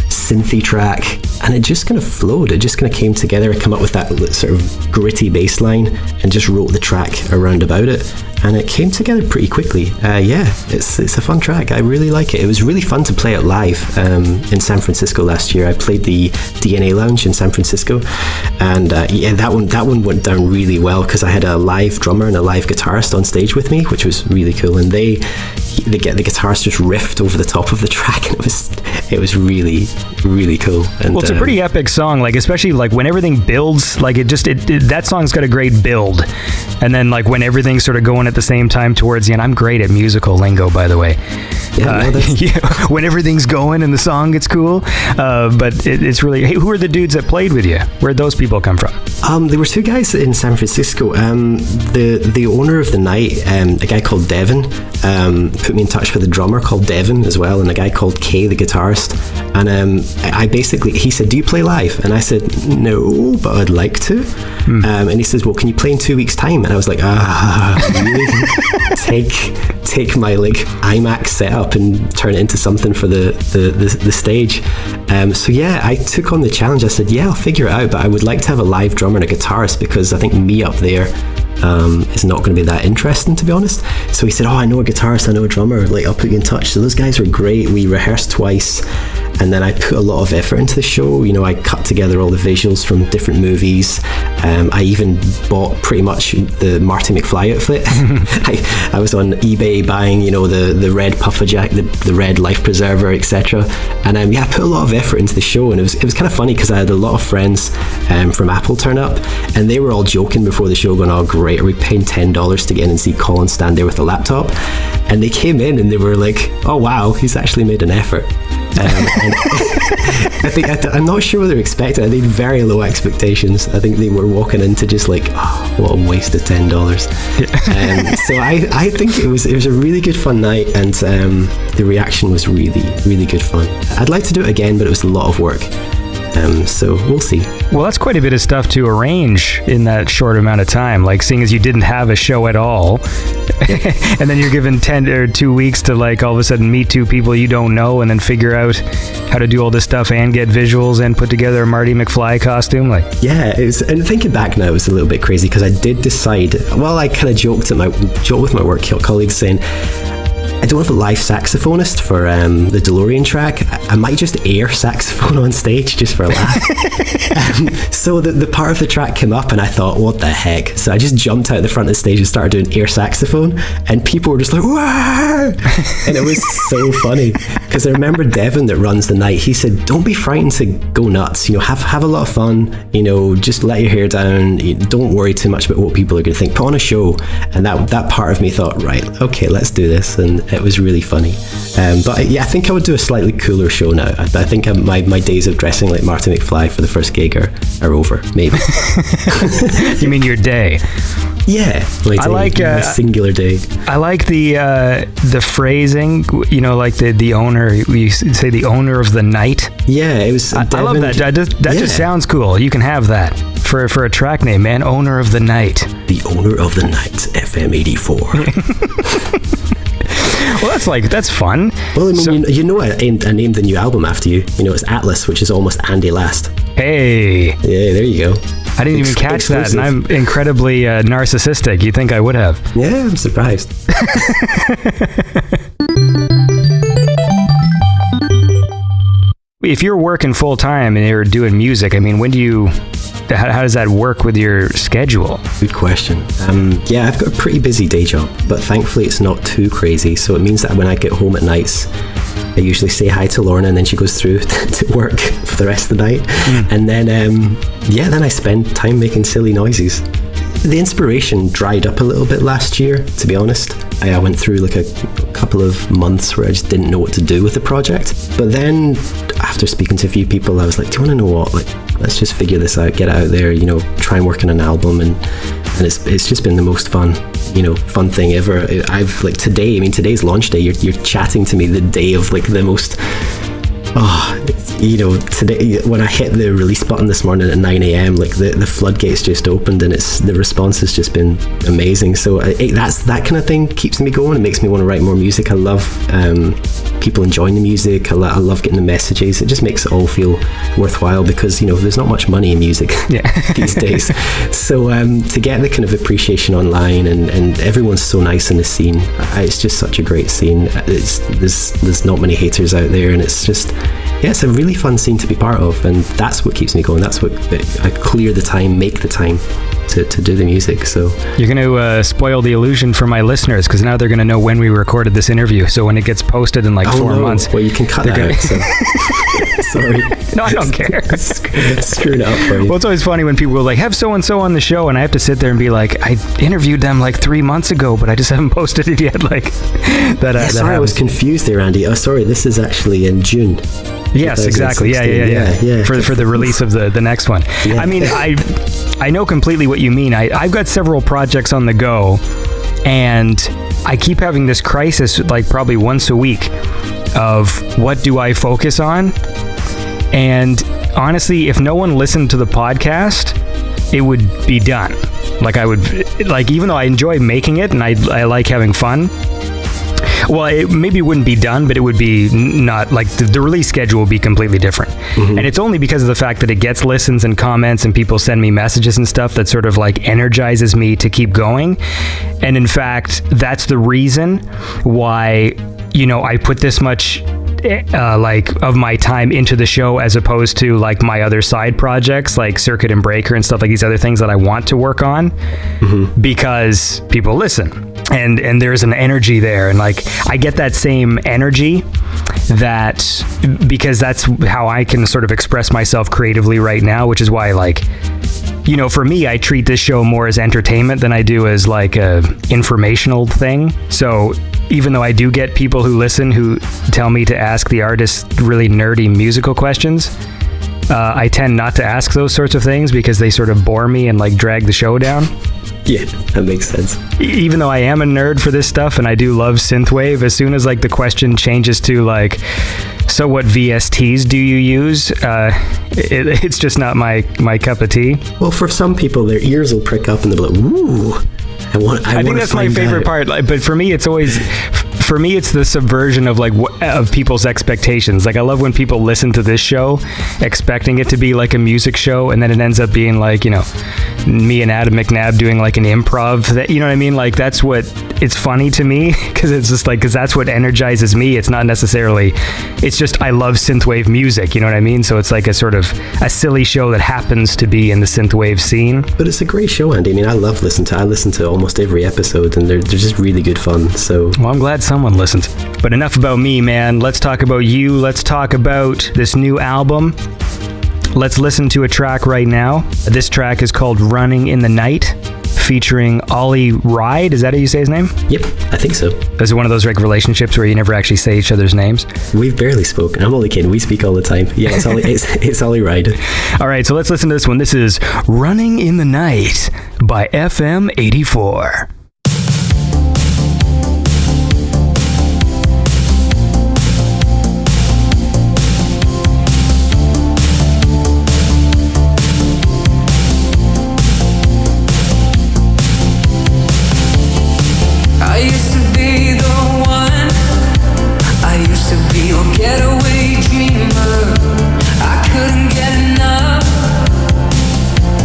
synthy track, and it just kind of flowed. It just kind of came together. I came up with that sort of gritty bass line and just wrote the track around about it, and it came together pretty quickly. It's a fun track. I really like it. It was really fun to play it live in San Francisco last year. I played the DNA Lounge in San Francisco, and that one went down really well because I had a live drummer and a live guitarist on stage with me, which was really cool. And the guitarist just riffed over the top of the track, and it was really, really cool. And, well, it's a pretty epic song, like especially like when everything builds, like that song's got a great build, and then like when everything's sort of going at the same time towards the end. I'm great at musical lingo, by the way. When everything's going and the song gets cool, but it's really. Hey, who are the dudes that played with you? Where'd those people come from? There were two guys in San Francisco. The owner of the night, a guy called Devin, put me in touch with a drummer called Devin as well, and a guy called Kay, the guitarist. And he said, "Do you play live?" And I said, "No, but I'd like to." And he says, "Well, can you play in 2 weeks' time?" And I was like, really? take my like iMac setup and turn it into something for the stage. So yeah, I took on the challenge. I said, "Yeah, I'll figure it out, but I would like to have a live drummer and a guitarist, because I think me up there is not going to be that interesting, to be honest." So he said, "Oh, I know a guitarist, I know a drummer, like I'll put you in touch." So those guys were great. We rehearsed twice, and then I put a lot of effort into the show. You know, I cut together all the visuals from different movies. I even bought pretty much the Marty McFly outfit. I was on eBay buying, you know, the red puffer jacket, the red life preserver, etc. And I put a lot of effort into the show, and it was kind of funny because I had a lot of friends from Apple turn up, and they were all joking before the show, going, "Oh, great, are we paying $10 to get in and see Colin stand there with a laptop?" And they came in and they were like, "Oh wow, he's actually made an effort." And I'm not sure what they were expecting. I think very low expectations. I think they were walking into just like, "Oh, what a waste of $10." So I think it was a really good fun night, and the reaction was really, really good fun. I'd like to do it again, but it was a lot of work. So we'll see. Well, that's quite a bit of stuff to arrange in that short amount of time. Like, seeing as you didn't have a show at all, and then you're given 10 or 2 weeks to like all of a sudden meet two people you don't know, and then figure out how to do all this stuff and get visuals and put together a Marty McFly costume. Like, yeah, it was. And thinking back now, it was a little bit crazy because I did decide. Well, I kind of joked with my work colleagues saying, I don't have a live saxophonist for the DeLorean track. I might just air saxophone on stage just for a laugh. So the part of the track came up, and I thought, what the heck? So I just jumped out the front of the stage and started doing air saxophone, and people were just like, "Wow!" And it was so funny because I remember Devin, that runs the night, he said, "Don't be frightened to go nuts. You know, have a lot of fun. You know, just let your hair down. Don't worry too much about what people are going to think. Put on a show." And that part of me thought, right, okay, let's do this. And it was really funny. But I think I would do a slightly cooler show now. I think my days of dressing like Marty McFly for the first gig are over, maybe. You mean your day? Yeah, my singular day. I like the phrasing, you know, like the owner. We say the owner of the night. Yeah, it was. I love that. That just sounds cool. You can have that for a track name, man. Owner of the night. The owner of the night, FM84. Well, that's fun. Well, I mean, I named the new album after you. You know, it's Atlas, which is almost Andy Last. Hey. Yeah, there you go. I didn't even catch that, and I'm incredibly narcissistic. You'd think I would have. Yeah, I'm surprised. If you're working full time and you're doing music, I mean, how does that work with your schedule? Good question. Yeah, I've got a pretty busy day job, but thankfully it's not too crazy. So it means that when I get home at nights, I usually say hi to Lorna, and then she goes through to work for the rest of the night. And then, then I spend time making silly noises. The inspiration dried up a little bit last year, to be honest. I went through like a couple of months where I just didn't know what to do with the project. But then after speaking to a few people, I was like, do you want to know what? Like, let's just figure this out, get it out there, you know, try and work on an album. And it's just been the most fun thing ever. I've like today, I mean, today's launch day, you're chatting to me the day of like the most, today when I hit the release button this morning at 9 a.m, like the floodgates just opened, and the response has just been amazing. So that kind of thing keeps me going. It makes me want to write more music. I love people enjoying the music. I love getting the messages. It just makes it all feel worthwhile, because there's not much money in music these days. So to get the kind of appreciation online, and everyone's so nice in the scene. It's just such a great scene. There's not many haters out there, and it's just, it's a really fun scene to be part of, and that's what keeps me going. That's what I clear the time, make the time to do the music. So you're going to spoil the illusion for my listeners, because now they're going to know when we recorded this interview. So when it gets posted in 4 months, well, you can cut that out. So. Sorry. No, I don't care. Screwed it up for you. Well, it's always funny when people are like, have so and so on the show, and I have to sit there and be like, I interviewed them 3 months ago, but I just haven't posted it yet. Sorry, I was confused there, Andy. Oh, sorry. This is actually in June. Yes, exactly. Yeah. For the release of the next one. Yeah. I mean, I know completely what you mean. I've got several projects on the go, and I keep having this crisis probably once a week of what do I focus on? And honestly, if no one listened to the podcast, it would be done. Even though I enjoy making it and I like having fun, well, it maybe wouldn't be done, but it would be not the release schedule would be completely different. Mm-hmm. And it's only because of the fact that it gets listens and comments and people send me messages and stuff that sort of energizes me to keep going. And in fact, that's the reason why, I put this much of my time into the show, as opposed to my other side projects like Circuit and Breaker and stuff, like these other things that I want to work on, because people listen. And there's an energy there, and I get that same energy because that's how I can sort of express myself creatively right now, which is why for me, I treat this show more as entertainment than I do as a informational thing. So even though I do get people who listen who tell me to ask the artist really nerdy musical questions, I tend not to ask those sorts of things because they sort of bore me and drag the show down. Yeah, that makes sense. Even though I am a nerd for this stuff and I do love synthwave, as soon as the question changes to so what VSTs do you use? It's just not my cup of tea. Well, for some people, their ears will prick up and they'll be like, ooh, I think that's my favorite part. But for me, it's always... For me, it's the subversion of of people's expectations. I love when people listen to this show expecting it to be a music show, and then it ends up being me and Adam McNabb doing an improv. You know what I mean? That's what it's funny to me, because it's just because that's what energizes me. It's not necessarily. It's just I love synthwave music. You know what I mean? So it's a sort of a silly show that happens to be in the synthwave scene. But it's a great show, Andy. I mean, I listen to almost every episode, and they're just really good fun. So well, I'm glad someone listened. But enough about me, man. Let's talk about you. Let's talk about this new album. Let's listen to a track right now. This track is called Running in the Night, featuring Ollie Ride. Is that how you say his name? Yep, I think so. Is it one of those relationships where you never actually say each other's names? We've barely spoken. I'm only kidding. We speak all the time. Yeah, it's Ollie Ride. All right, so let's listen to this one. This is Running in the Night by FM84.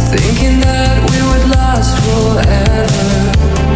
Thinking that we would last forever.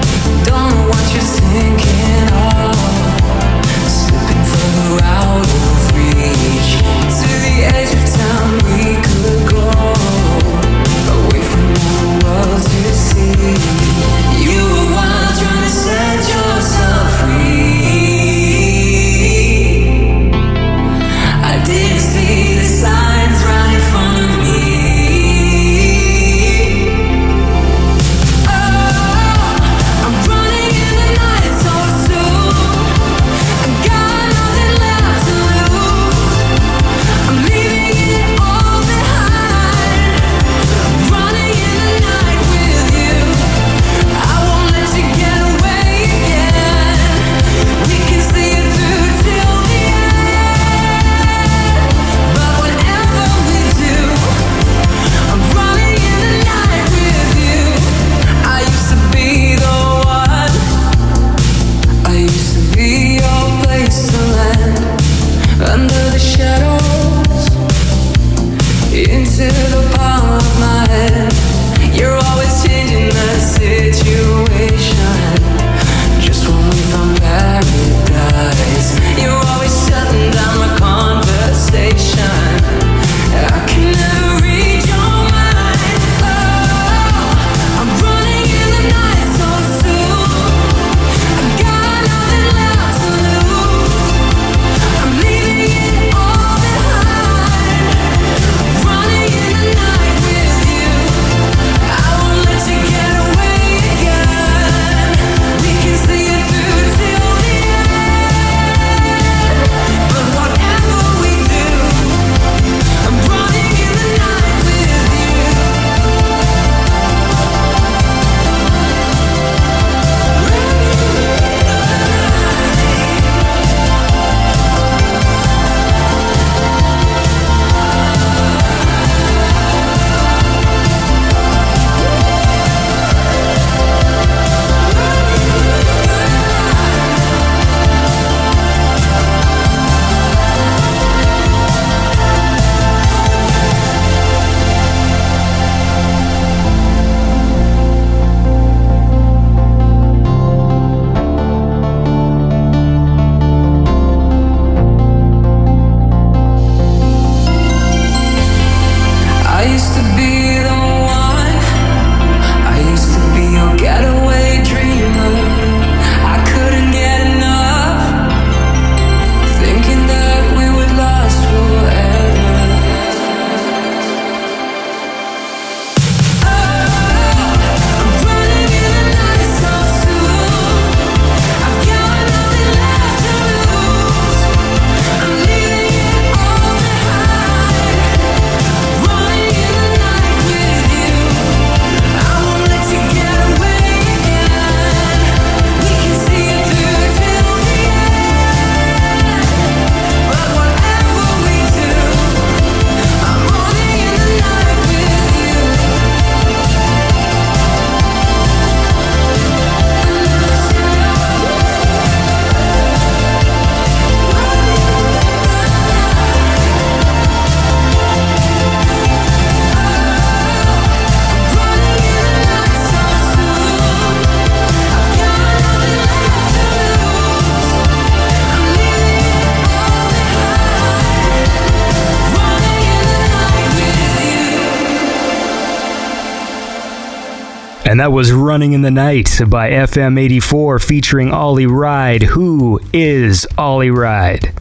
And that was Running in the Night by FM84 featuring Ollie Ride. Who is Ollie Ride?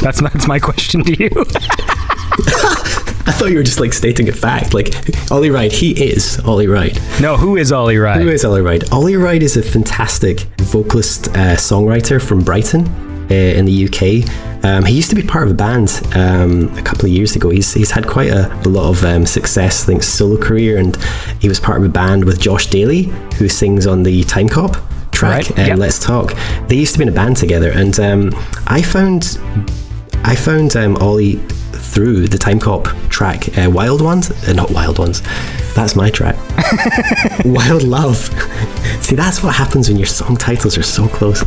That's my question to you. I thought you were just like stating a fact. Like, Ollie Ride, he is Ollie Ride. No, who is Ollie Ride? Who is Ollie Ride? Ollie Ride is a fantastic vocalist, songwriter from Brighton in the UK. He used to be part of a band a couple of years ago. He's had quite a lot of success, I think, solo career, and he was part of a band with Josh Daly, who sings on the Time Cop track, Right, yep. Let's Talk. They used to be in a band together, and I found Ollie through the Time Cop track, Wild Ones, not Wild Ones, that's my track. Wild Love. See, that's what happens when your song titles are so close.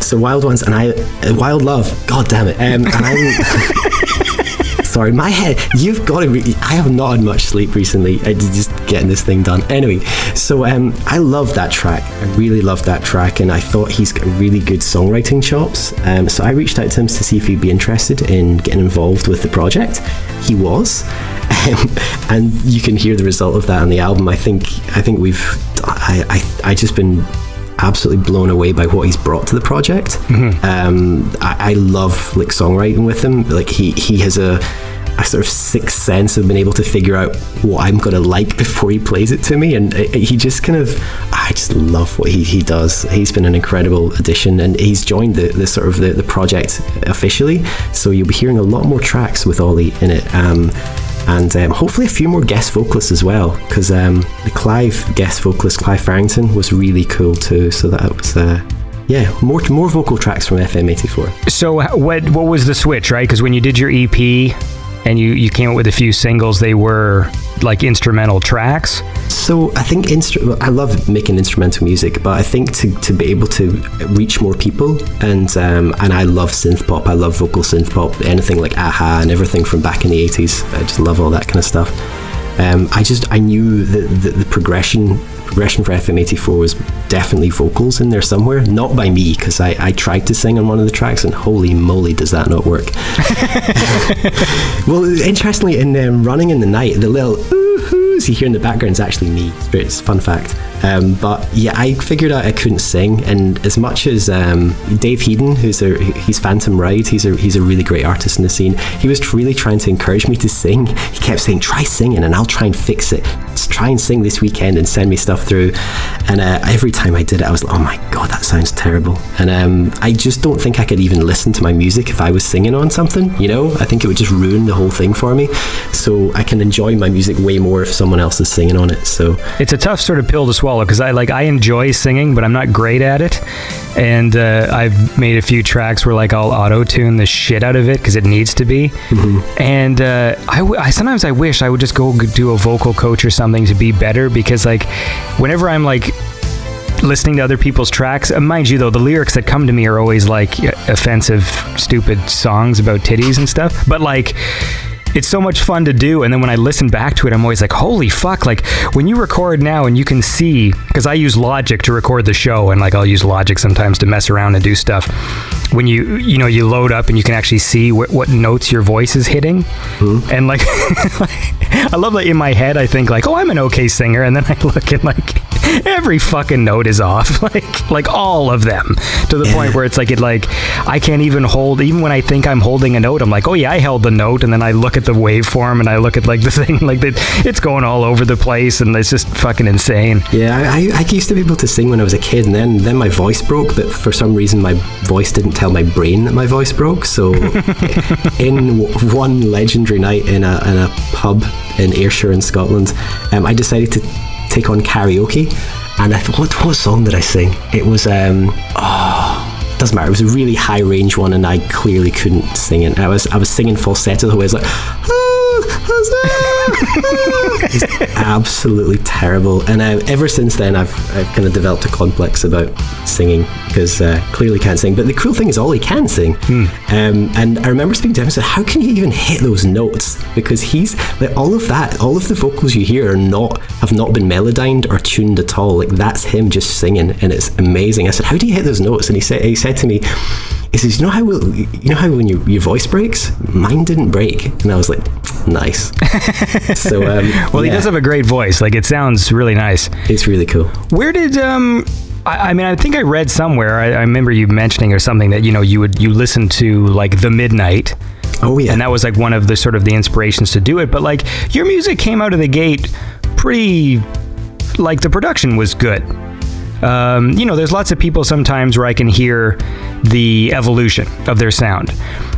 So Wild Ones and Wild Love, god damn it. And I'm sorry, my head, you've got to I have not had much sleep recently. I just getting this thing done. Anyway, so I love that track. I really love that track, and I thought he's got really good songwriting chops. So I reached out to him to see if he'd be interested in getting involved with the project. He was, and you can hear the result of that on the album. I think I just been absolutely blown away by what he's brought to the project. I love like songwriting with him. Like he has a sort of sixth sense of being able to figure out what I'm gonna like before he plays it to me, and he just kind of, I just love what he does. He's been an incredible addition, and he's joined the sort of the project officially, so you'll be hearing a lot more tracks with Ollie in it, and hopefully a few more guest vocalists as well, because the Clive guest vocalist, Clive Farrington, was really cool too, so that was more vocal tracks from FM84. So what was the switch, right? Because when you did your EP and you came up with a few singles, they were like instrumental tracks. So I think I love making instrumental music, but I think to be able to reach more people, and I love synth pop. I love vocal synth pop, anything like AHA and everything from back in the 80s. I just love all that kind of stuff. I knew the progression for FM84 was definitely vocals in there somewhere, not by me, because I tried to sing on one of the tracks, and holy moly does that not work. Well, interestingly, in Running in the Night, the little ooh-hoos you hear in the background is actually me. It's a fun fact. But yeah, I figured out I couldn't sing, and as much as Dave Heaton, he's Phantom Ride, he's a really great artist in the scene, he was really trying to encourage me to sing. He kept saying, try singing and I'll try and fix it. Just try and sing this weekend and send me stuff through. And every time I did it, I was like, oh my god, that sounds terrible. And I just don't think I could even listen to my music if I was singing on something, you know? I think it would just ruin the whole thing for me. So I can enjoy my music way more if someone else is singing on it. So it's a tough sort of pill to swallow, because I enjoy singing, but I'm not great at it. And I've made a few tracks where like I'll auto-tune the shit out of it because it needs to be. And I sometimes I wish I would just go do a vocal coach or something to be better, because like whenever I'm like listening to other people's tracks, mind you though, the lyrics that come to me are always like offensive, stupid songs about titties and stuff, but like it's so much fun to do, and then when I listen back to it, I'm always like, holy fuck, like when you record now and you can see, because I use Logic to record the show, and like I'll use Logic sometimes to mess around and do stuff, when you load up and you can actually see what notes your voice is hitting, and like I love that in my head I think like, oh, I'm an okay singer, and then I look and like every fucking note is off, like all of them, to the point where it's like I can't even hold, even when I think I'm holding a note, I'm like, oh yeah, I held the note, and then I look at the waveform and I look at like the thing, like it's going all over the place, and it's just fucking insane. Yeah, I used to be able to sing when I was a kid, and then my voice broke, but for some reason my voice didn't tell my brain that my voice broke. So in one legendary night in a pub in Ayrshire in Scotland, I decided to take on karaoke, and I thought, what song did I sing? It was doesn't matter, it was a really high range one, and I clearly couldn't sing it. I was singing falsetto the way I was like, it's absolutely terrible. And ever since then I've kind of developed a complex about singing, because clearly can't sing, but the cool thing is Ollie can sing. And I remember speaking to him and said, how can you even hit those notes? Because he's like, all of the vocals you hear have not been melodined or tuned at all. Like that's him just singing, and it's amazing. I said, how do you hit those notes? And he said to me, He says, you know how when your voice breaks? Mine didn't break. And I was like, nice. So, well, he does have a great voice. Like, it sounds really nice. It's really cool. Where did, I mean, I think I read somewhere, I remember you mentioning or something that, you listened to like The Midnight. Oh, yeah. And that was like one of the sort of the inspirations to do it. But like, your music came out of the gate pretty, like, the production was good. There's lots of people sometimes where I can hear the evolution of their sound.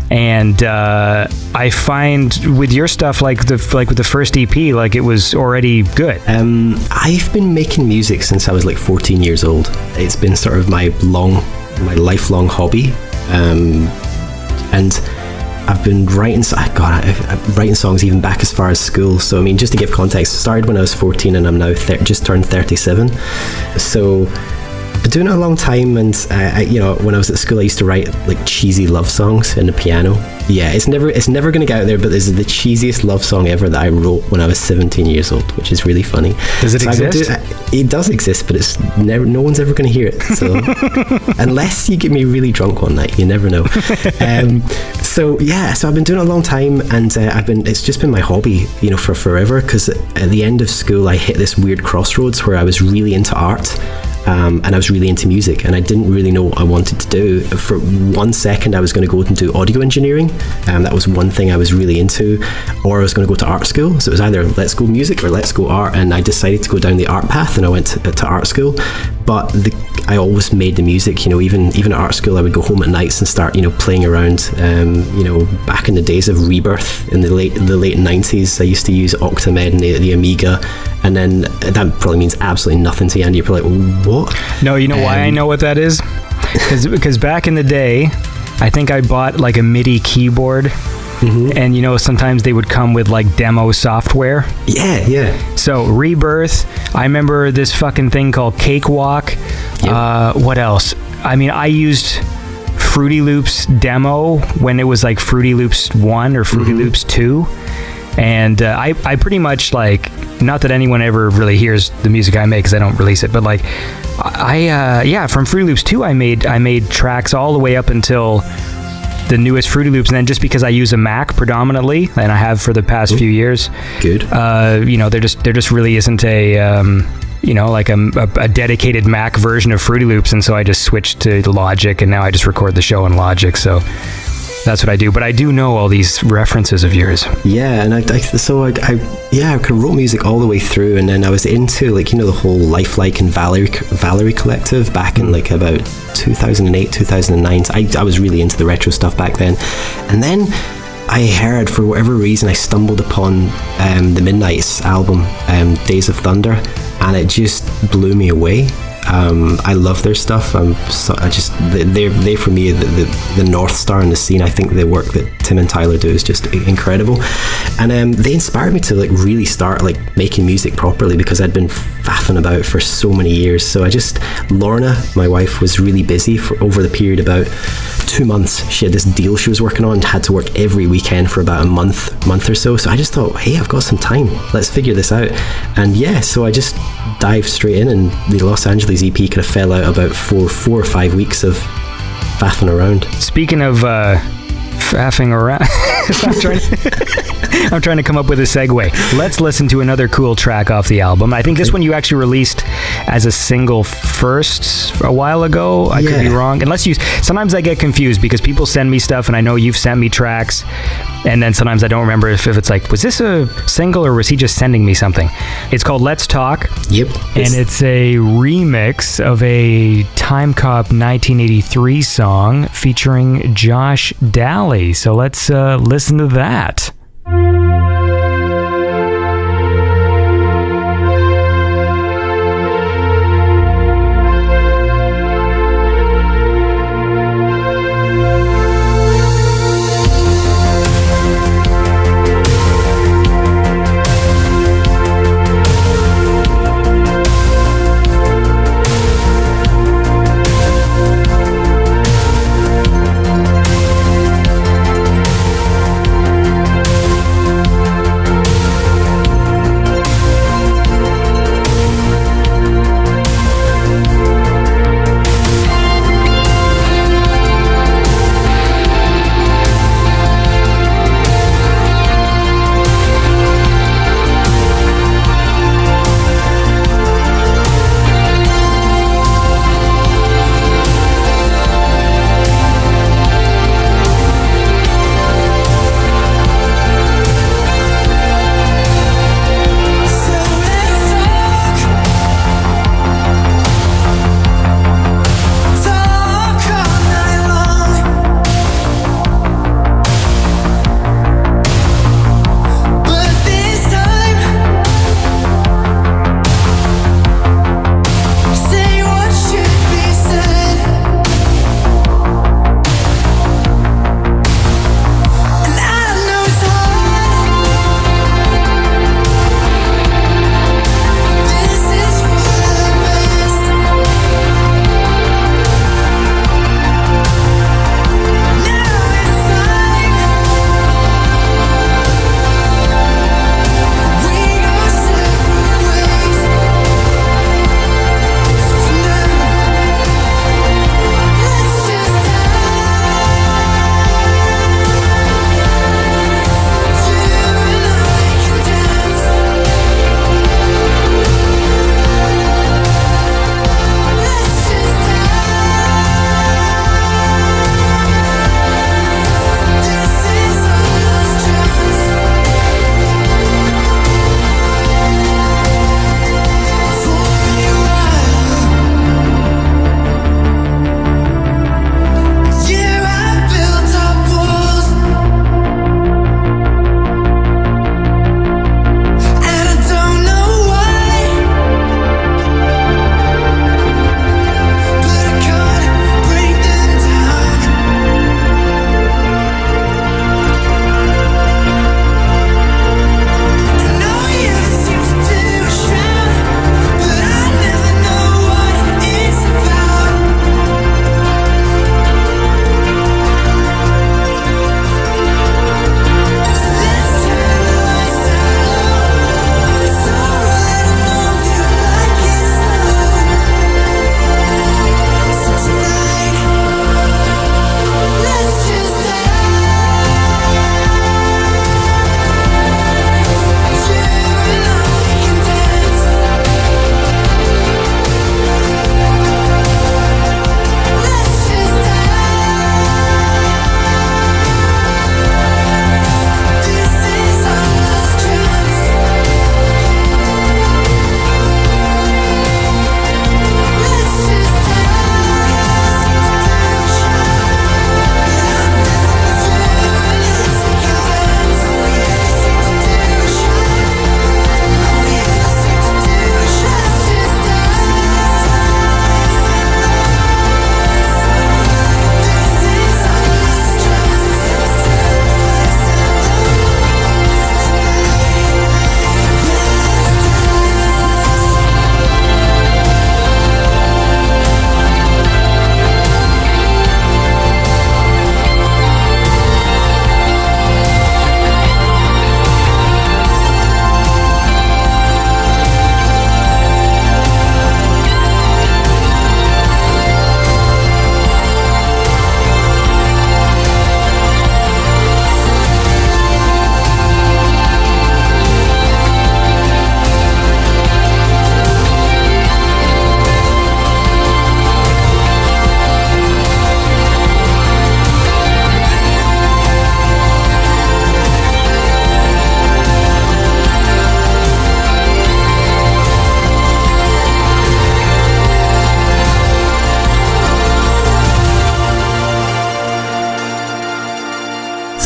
And I find with your stuff, like with the first EP, like it was already good. I've been making music since I was like 14 years old. It's been sort of my lifelong hobby. And I've been writing songs even back as far as school. So, I mean, just to give context, started when I was 14 and I'm now just turned 37. So, I've been doing it a long time, and when I was at school, I used to write like cheesy love songs in the piano. Yeah, it's never going to get out there, but this is the cheesiest love song ever that I wrote when I was 17 years old, which is really funny. Does it exist? It does exist, but it's never. No one's ever going to hear it. So unless you get me really drunk one night, you never know. So I've been doing it a long time, and it's just been my hobby, for forever. Because at the end of school, I hit this weird crossroads where I was really into art. And I was really into music, and I didn't really know what I wanted to do. For 1 second, I was going to go and do audio engineering. That was one thing I was really into. Or I was going to go to art school. So it was either let's go music or let's go art. And I decided to go down the art path, and I went to art school. But I always made the music, even at art school, I would go home at nights and start, playing around. Back in the days of Rebirth in the late 90s, I used to use Octamed and the Amiga. And then that probably means absolutely nothing to you, and you're probably like, what? No, you know why I know what that is? Because back in the day, I think I bought like a MIDI keyboard. Mm-hmm. And sometimes they would come with like demo software. Yeah. So Rebirth, I remember this fucking thing called Cakewalk. Yep. What else? I mean, I used Fruity Loops demo when it was like Fruity Loops 1 or Fruity Loops 2. And I pretty much like, not that anyone ever really hears the music I make because I don't release it, but like from Fruity Loops 2 I made tracks all the way up until the newest Fruity Loops, and then just because I use a Mac predominantly, and I have for the past few years, good. There just really isn't a dedicated Mac version of Fruity Loops, and so I just switched to Logic, and now I just record the show in Logic. So that's what I do. But I do know all these references of yours. Yeah, and I kind of wrote music all the way through, and then I was into the whole Lifelike and Valerie collective back in like about 2008, 2009. So I was really into the retro stuff back then. And then I heard, for whatever reason, I stumbled upon the Midnight's album, Days of Thunder, and it just blew me away. I love their stuff. They for me the North Star in the scene. I think the work that Tim and Tyler do is just incredible, and they inspired me to like really start like making music properly, because I'd been faffing about for so many years. So Lorna, my wife, was really busy for over the period about 2 months. She had this deal she was working on and had to work every weekend for about a month or so. So I just thought, hey, I've got some time. Let's figure this out. And so I just dived straight in, and the Los Angeles EP kind of fell out about 4 or 5 weeks of faffing around. Speaking of faffing around, I'm trying to come up with a segue. Let's listen to another cool track off the album. I think this one you actually released as a single first a while ago. I could be wrong. Sometimes I get confused because people send me stuff, and I know you've sent me tracks, and then sometimes I don't remember if it's like, was this a single or was he just sending me something? It's called Let's Talk. Yep. And it's a remix of a Time Cop 1983 song featuring Josh Daly. So let's listen to that.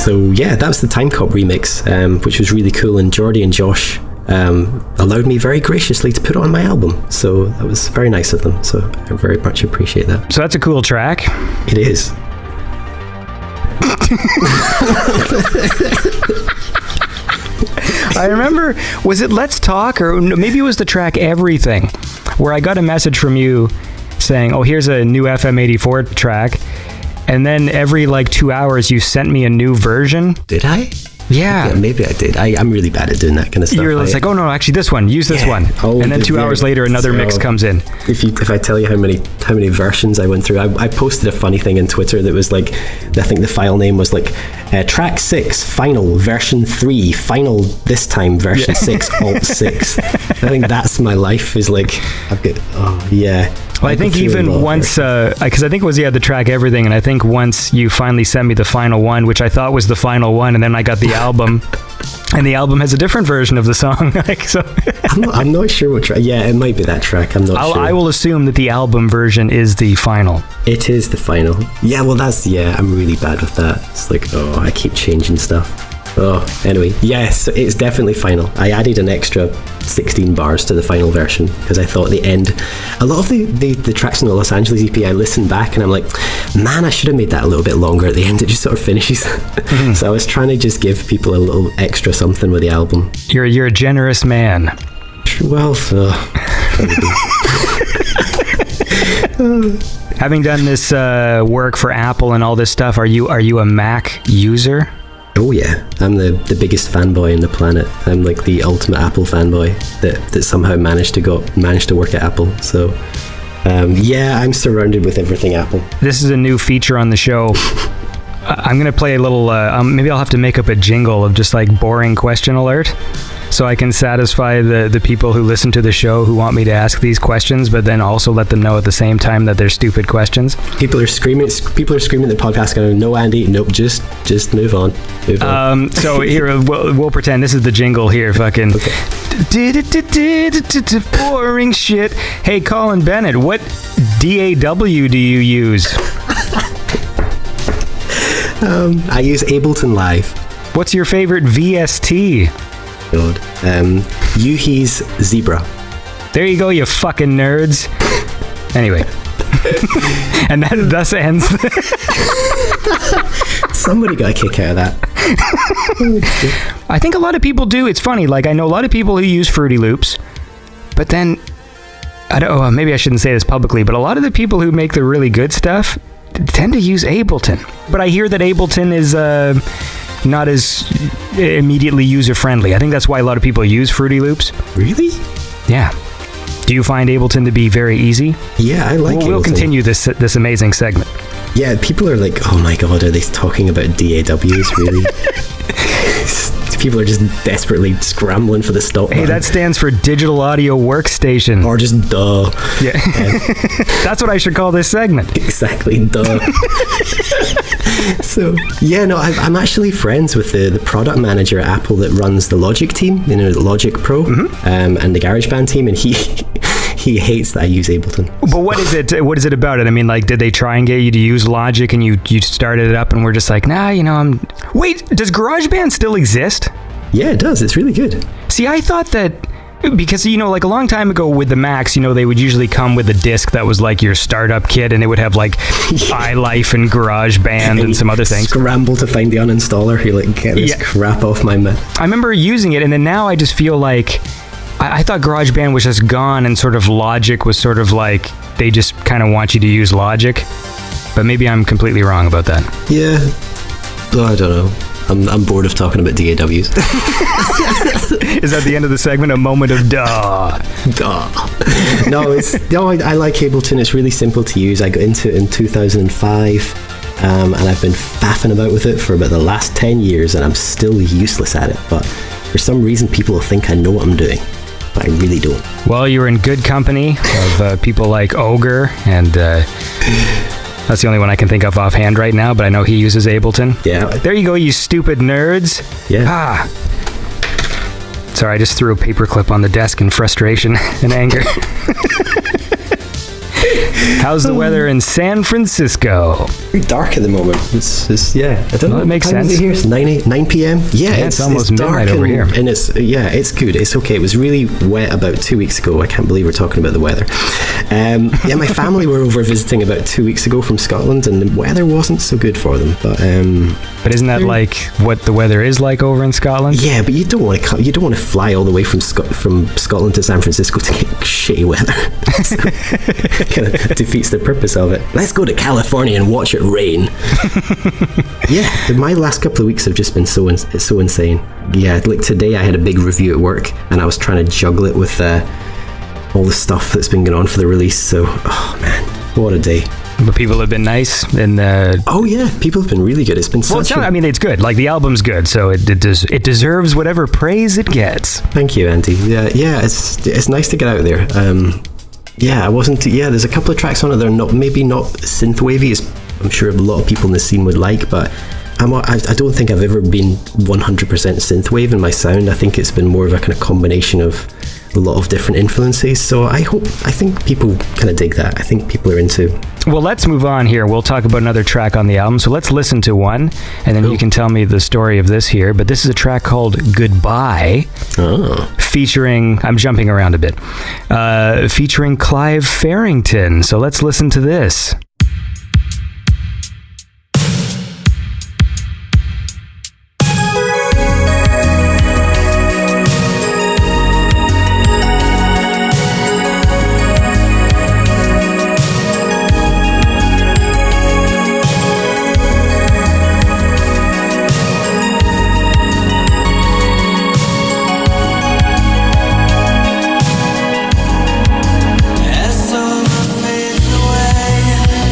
So yeah, that was the Time Cop remix, which was really cool, and Jordy and Josh allowed me very graciously to put it on my album. So that was very nice of them. So I very much appreciate that. So that's a cool track. It is. I remember, was it Let's Talk, or maybe it was the track Everything, where I got a message from you saying, oh, here's a new FM84 track, and then every like 2 hours you sent me a new version. Did I? Yeah. Maybe I did. I'm really bad at doing that kind of stuff. You're like, oh no, actually this one, use this one. Oh, and then 2 hours later another mix comes in. If I tell you how many versions I went through, I posted a funny thing on Twitter that was like, I think the file name was like track 6 final version 3 final this time version 6 alt 6. I think that's my life, is like, I've got, oh yeah. Well, I think even once, because I think it was, the track Everything, and I think once you finally sent me the final one, which I thought was the final one, and then I got the album, and the album has a different version of the song. Like, so I'm not sure what track. Yeah, it might be that track. I'm not sure. I will assume that the album version is the final. It is the final. Yeah, well, I'm really bad with that. It's like, oh, I keep changing stuff. Oh, anyway, yes, it's definitely final. I added an extra 16 bars to the final version because I thought the end, a lot of the tracks in the Los Angeles EP, I listened back and I'm like, man, I should have made that a little bit longer. At the end, it just sort of finishes. Mm-hmm. So I was trying to just give people a little extra something with the album. You're a generous man. Well, having done this work for Apple and all this stuff, are you a Mac user? Oh yeah, I'm the biggest fanboy on the planet. I'm like the ultimate Apple fanboy that somehow managed to work at Apple. So yeah, I'm surrounded with everything Apple. This is a new feature on the show. I'm gonna play a little. Maybe I'll have to make up a jingle of just like boring question alert, so I can satisfy the people who listen to the show who want me to ask these questions, but then also let them know at the same time that they're stupid questions. People are screaming the podcast going, no, Andy, nope, just move on. So here, we'll pretend this is the jingle here, fucking. Boring shit. Hey, Colin Bennett, what DAW do you use? I use Ableton Live. What's your favorite VST? God. Yuhi's Zebra. There you go, you fucking nerds. Anyway. And that thus ends. Somebody got a kick out of that. I think a lot of people do. It's funny. Like, I know a lot of people who use Fruity Loops, but then, I don't know, maybe I shouldn't say this publicly, but a lot of the people who make the really good stuff tend to use Ableton. But I hear that Ableton is not as immediately user-friendly. I think that's why a lot of people use Fruity Loops. Really? Yeah. Do you find Ableton to be very easy? Yeah, I like Ableton. We'll continue this amazing segment. Yeah, people are like, oh my god, are they talking about DAWs, really? People are just desperately scrambling for the stop button. Hey, that stands for Digital Audio Workstation. Or just duh. Yeah. That's what I should call this segment. Exactly, duh. So, yeah, no, I'm actually friends with the product manager at Apple that runs the Logic team, the Logic Pro, and the GarageBand team, and he hates that I use Ableton. But what is it? What is it about it? I mean, like, did they try and get you to use Logic, and you started it up, and we're just like, nah, Wait, does GarageBand still exist? Yeah, it does. It's really good. See, I thought that because, like a long time ago with the Macs, they would usually come with a disc that was like your startup kit, and it would have like iLife and GarageBand and some other things. Scramble to find the uninstaller. You're like, get this crap off my Mac. I remember using it, and then now I just feel like I thought GarageBand was just gone, and sort of Logic was sort of like they just kind of want you to use Logic. But maybe I'm completely wrong about that. Yeah. I don't know. I'm bored of talking about DAWs. Is that the end of the segment? A moment of duh. No, I like Ableton. It's really simple to use. I got into it in 2005, and I've been faffing about with it for about the last 10 years, and I'm still useless at it. But for some reason, people will think I know what I'm doing, but I really don't. Well, you're in good company of people like OGRE, and that's the only one I can think of offhand right now, but I know he uses Ableton. Yeah. There you go, you stupid nerds. Yeah. Sorry, I just threw a paperclip on the desk in frustration and anger. How's the weather in San Francisco? Very dark at the moment. It's yeah. I don't know. It makes What time is sense. it here? It's 9 p.m. Yeah, it's almost dark midnight over here. and it's good. It's okay. It was really wet about 2 weeks ago. I can't believe we're talking about the weather. My family were over visiting about 2 weeks ago from Scotland, and the weather wasn't so good for them. But isn't that like what the weather is like over in Scotland? Yeah, but you don't want to fly all the way from Scotland to San Francisco to get shitty weather. Kind of defeats the purpose of it. Let's go to California and watch it rain. Yeah, my last couple of weeks have just been so insane. Yeah, like today I had a big review at work, and I was trying to juggle it with all the stuff that's been going on for the release. So, oh man, what a day. But people have been nice and oh yeah, people have been really good. It's been well, such I mean, it's good. Like the album's good, so it deserves whatever praise it gets. Thank you, Andy. Yeah, it's nice to get out there. I wasn't. Yeah, there's a couple of tracks on it that are maybe not synthwavy, as I'm sure a lot of people in the scene would like, but I don't think I've ever been 100% synthwave in my sound. I think it's been more of a kind of combination of a lot of different influences. So I think people kind of dig that. I think people are into. Well, let's move on here. We'll talk about another track on the album. So let's listen to one, and then you can tell me the story of this here. But this is a track called Goodbye, featuring, I'm jumping around a bit, featuring Clive Farrington. So let's listen to this. As summer fades away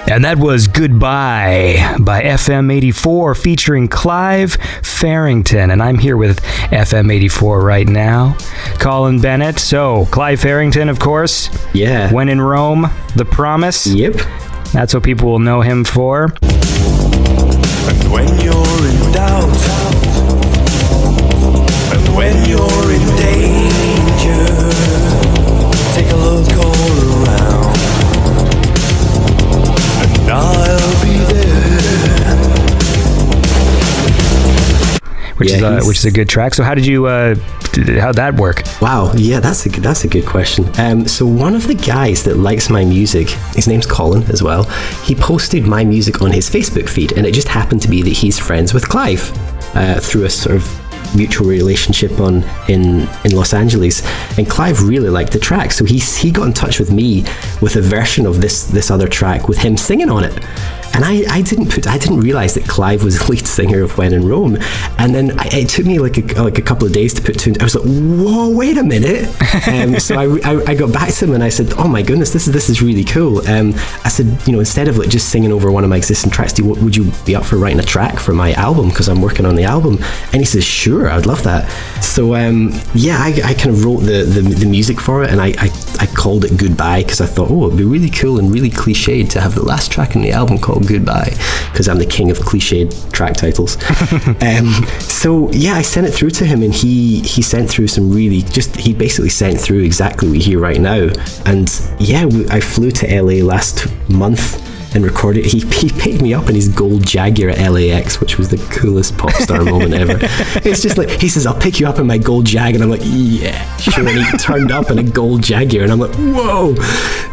And that was Goodbye by FM84 featuring Clive Farrington. And I'm here with FM84 right now, Colin Bennett. So, Clive Farrington, of course. Yeah. When in Rome, The Promise. Yep. That's what people will know him for. And when you're in doubt, and when you're in danger, take a look all around, and I'll be there. Which is a good track. So how did you how'd that work? Wow, yeah, that's a good question. So one of the guys that likes my music, his name's Colin as well, he posted my music on his Facebook feed, and it just happened to be that he's friends with Clive through a sort of mutual relationship in Los Angeles, and Clive really liked the track, so he got in touch with me with a version of this other track with him singing on it. And I didn't realize that Clive was the lead singer of When in Rome, and then it took me like a couple of days to put two. I was like, whoa, wait a minute. So I got back to him and I said, oh my goodness, this is really cool. I said, instead of like just singing over one of my existing tracks, would you be up for writing a track for my album, because I'm working on the album? And he says, sure, I'd love that. So I kind of wrote the music for it, and I called it Goodbye, because I thought, it'd be really cool and really cliched to have the last track in the album called Goodbye, because I'm the king of cliched track titles. So I sent it through to him, and he sent through some really he basically sent through exactly what we hear right now. And I flew to LA last month and recorded. He picked me up in his gold Jaguar at LAX, which was the coolest pop star moment ever. It's just like, he says, I'll pick you up in my gold Jag, and I'm like, yeah, sure. And he turned up in a gold Jaguar, and I'm like, whoa.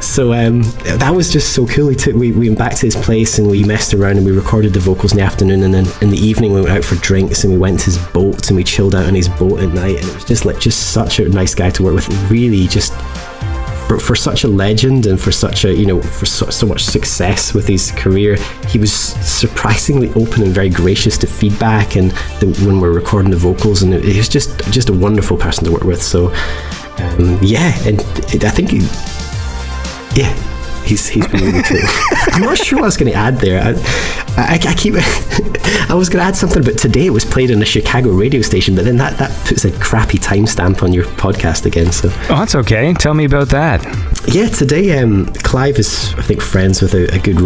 So that was just so cool. We went back to his place and we messed around and we recorded the vocals in the afternoon, and then in the evening we went out for drinks and we went to his boat and we chilled out on his boat at night, and it was just such a nice guy to work with. Really just for such a legend, and for such a so much success with his career, he was surprisingly open and very gracious to feedback, and when we're recording the vocals, and he was just a wonderful person to work with. So and I think he's been really cool. I'm not sure what I was going to add there. I was going to add something, but today it was played on a Chicago radio station, but then that puts a crappy timestamp on your podcast again. So that's okay. Tell me about that. Yeah, today Clive is, I think, friends with a big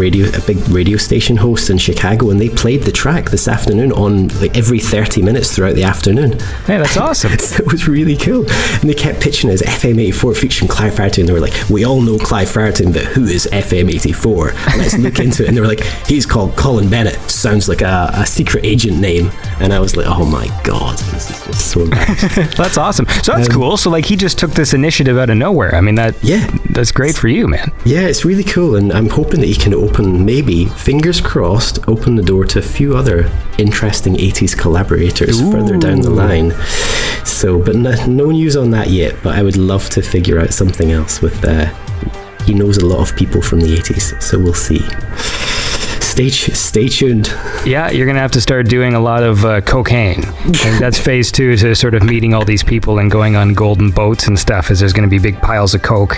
radio station host in Chicago, and they played the track this afternoon on like every 30 minutes throughout the afternoon. Hey, that's awesome. So it was really cool. And they kept pitching it as FM84 featuring Clive Farrington. They were like, we all know Clive Farrington, but who is FM84? Let's look into it. And they were like, he's called Colin Bennett. Sounds like a secret agent name. And I was like, oh my God, this is just so nice. That's awesome. So that's cool. So like, he just took this initiative out of nowhere. I mean, that's great for you, man. Yeah, it's really cool, and I'm hoping that he can open, maybe, fingers crossed, open the door to a few other interesting 80s collaborators further down the line. So, but no news on that yet, but I would love to figure out something else with he knows a lot of people from the 80s, so we'll see. Stay tuned. Yeah, you're gonna have to start doing a lot of cocaine. I think that's phase 2, to sort of meeting all these people and going on golden boats and stuff. Is there's gonna be big piles of coke,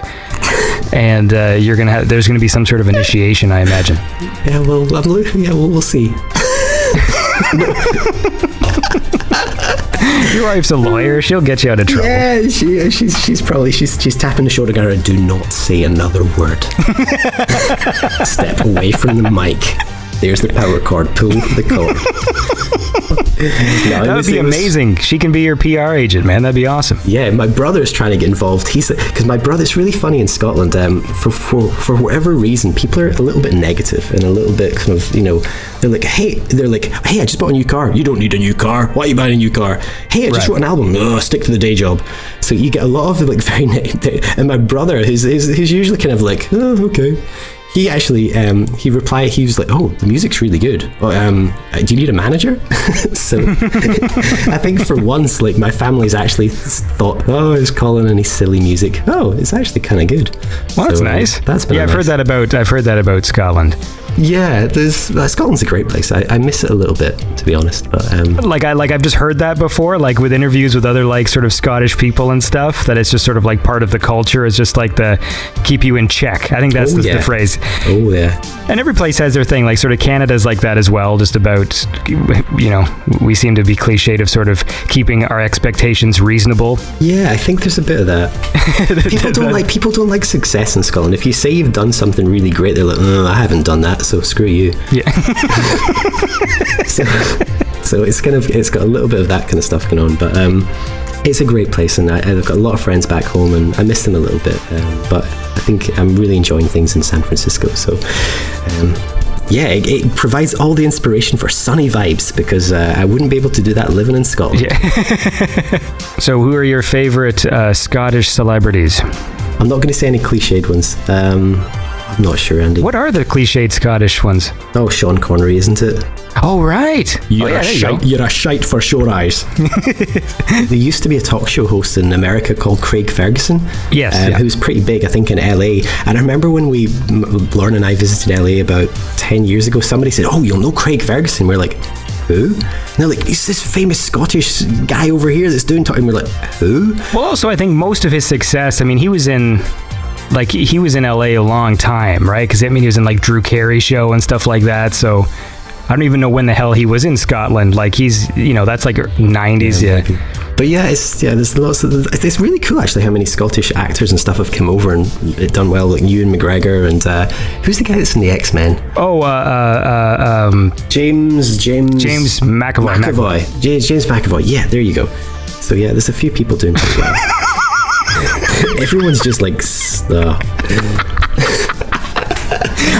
and there's gonna be some sort of initiation, I imagine. Yeah, well, we'll see. Your wife's a lawyer. She'll get you out of trouble. Yeah, she's probably tapping the shoulder going, do not say another word. Step away from the mic. There's the power cord. Pull the cord. That would be amazing. She can be your PR agent, man. That'd be awesome. Yeah, my brother's trying to get involved. Because my brother's really funny in Scotland. For whatever reason, people are a little bit negative and a little bit kind of, they're like, hey, I just bought a new car. You don't need a new car. Why are you buying a new car? Hey, I just wrote an album. Stick to the day job. So you get a lot of like very negative. And my brother, who's usually kind of like, oh, okay. He actually, he replied, he was like, oh, the music's really good. Do you need a manager? So I think for once, like, my family's actually thought, oh, it's Colin and his silly music. Oh, it's actually kind of good. Well, that's nice. That's been I've heard that about Scotland. Yeah, Scotland's a great place. I miss it a little bit, to be honest. But I've just heard that before, like with interviews with other like sort of Scottish people and stuff, that it's just sort of like part of the culture. It's just like the keep you in check. I think that's the phrase. Oh yeah. And every place has their thing. Like sort of Canada's like that as well. Just about, you know, we seem to be cliched of sort of keeping our expectations reasonable. Yeah, I think there's a bit of that. People don't like success in Scotland. If you say you've done something really great, they're like, I haven't done that, so screw you. Yeah. so it's got a little bit of that kind of stuff going on, but it's a great place, and I've got a lot of friends back home, and I miss them a little bit. But I think I'm really enjoying things in San Francisco. So. It provides all the inspiration for sunny vibes, because I wouldn't be able to do that living in Scotland. Yeah. So who are your favorite Scottish celebrities? I'm not going to say any cliched ones. I'm not sure, Andy. What are the cliched Scottish ones? Oh, Sean Connery, isn't it? Oh, right. You're a shite for sure eyes. There used to be a talk show host in America called Craig Ferguson. Yes. Who was pretty big, I think, in LA. And I remember when Lauren and I visited LA about 10 years ago, somebody said, oh, you'll know Craig Ferguson. We're like, who? And they're like, he's this famous Scottish guy over here that's doing talking. We're like, who? Well, also, I think most of his success, I mean, he was in LA a long time, right? Because I mean, he was in like Drew Carey show and stuff like that. So I don't even know when the hell he was in Scotland. Like he's, you know, that's like 90s. Yeah. But there's lots of, it's really cool actually how many Scottish actors and stuff have come over and done well, like Ewan McGregor and who's the guy that's in the X-Men? Oh, James McAvoy. James McAvoy. Yeah, there you go. So yeah, there's a few people doing pretty well. Everyone's just like,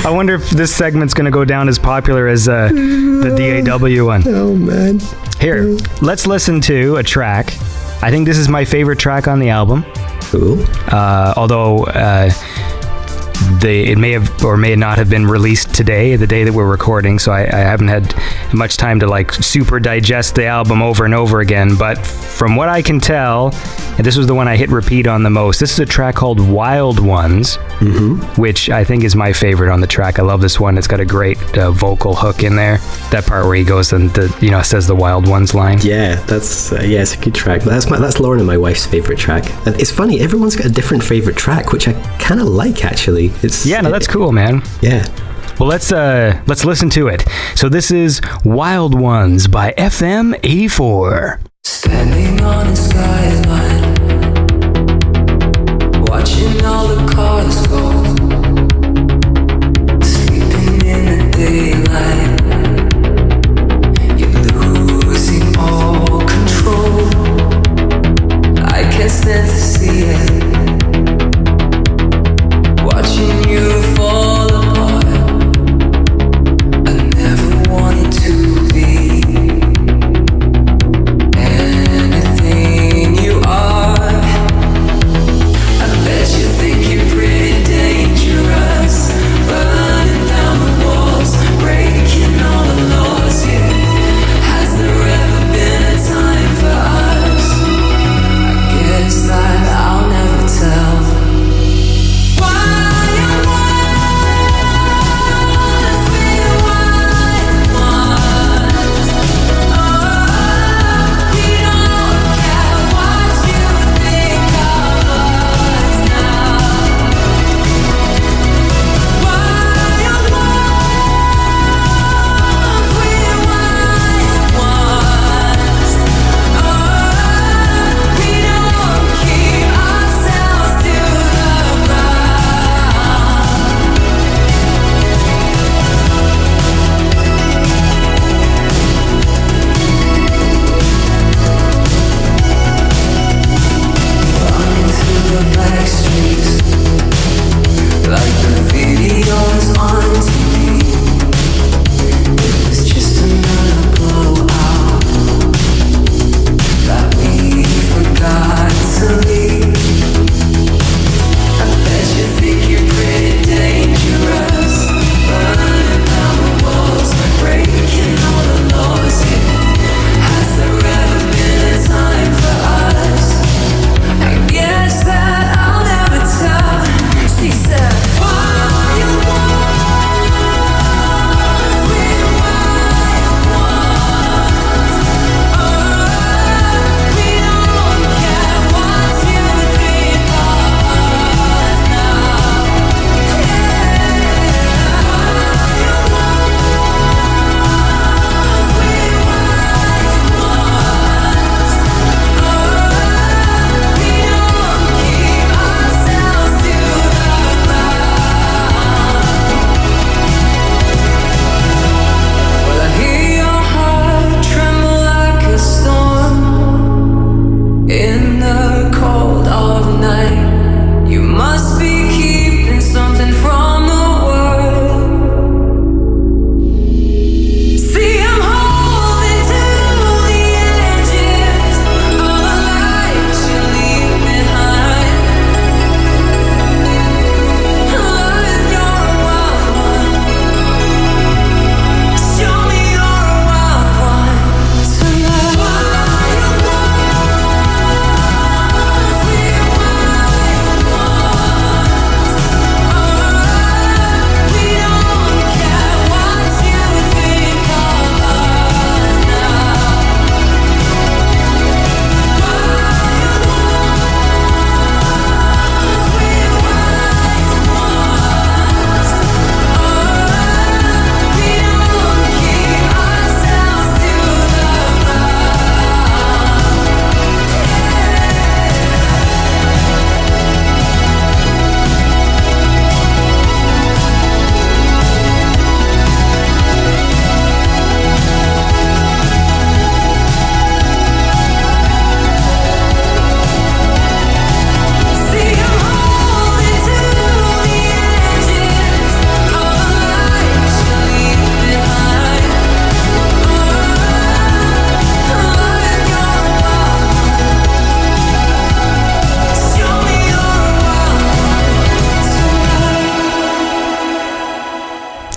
I wonder if this segment's going to go down as popular as the DAW one. Oh, man. Here, let's listen to a track. I think this is my favorite track on the album. Cool. Although it may have or may not have been released today, the day that we're recording, so I haven't had much time to like super digest the album over and over again. But from what I can tell, and this was the one I hit repeat on the most, this is a track called Wild Ones, which I think is my favorite on the track. I love this one. It's got a great vocal hook in there. That part where he goes and says the Wild Ones line. Yeah, that's it's a good track. That's Lauren and my wife's favorite track. And it's funny, everyone's got a different favorite track, which I kind of like actually. That's cool, man. Yeah. Well, let's listen to it. So this is Wild Ones by FM84. Standing on a skyline, watching all the cars go, sleeping in the daylight, you're losing all control. I can't stand to see it, watching you fall apart. I never wanted to be anything you are. I bet you think you're pretty dang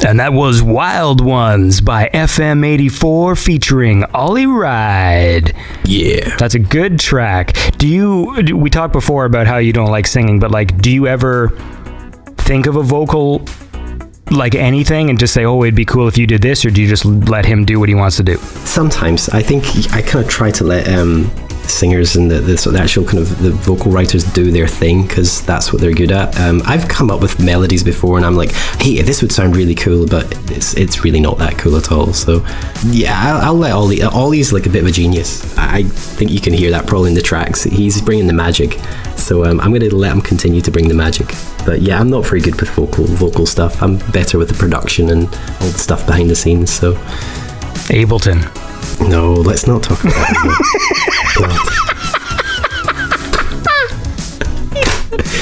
And that was Wild Ones by FM84 featuring Ollie Ride. Yeah. That's a good track. We talked before about how you don't like singing, but like, do you ever think of a vocal like anything and just say, oh, it'd be cool if you did this, or do you just let him do what he wants to do? Sometimes. I think I kind of try to let singers and the actual kind of the vocal writers do their thing, because that's what they're good at. I've come up with melodies before and I'm like, hey, this would sound really cool, but it's really not that cool at all. So yeah, I'll let Ollie's like a bit of a genius. I think you can hear that probably in the tracks. He's bringing the magic, so I'm going to let him continue to bring the magic. But yeah, I'm not very good with vocal stuff. I'm better with the production and all the stuff behind the scenes. So Ableton. No, let's not talk about that anymore.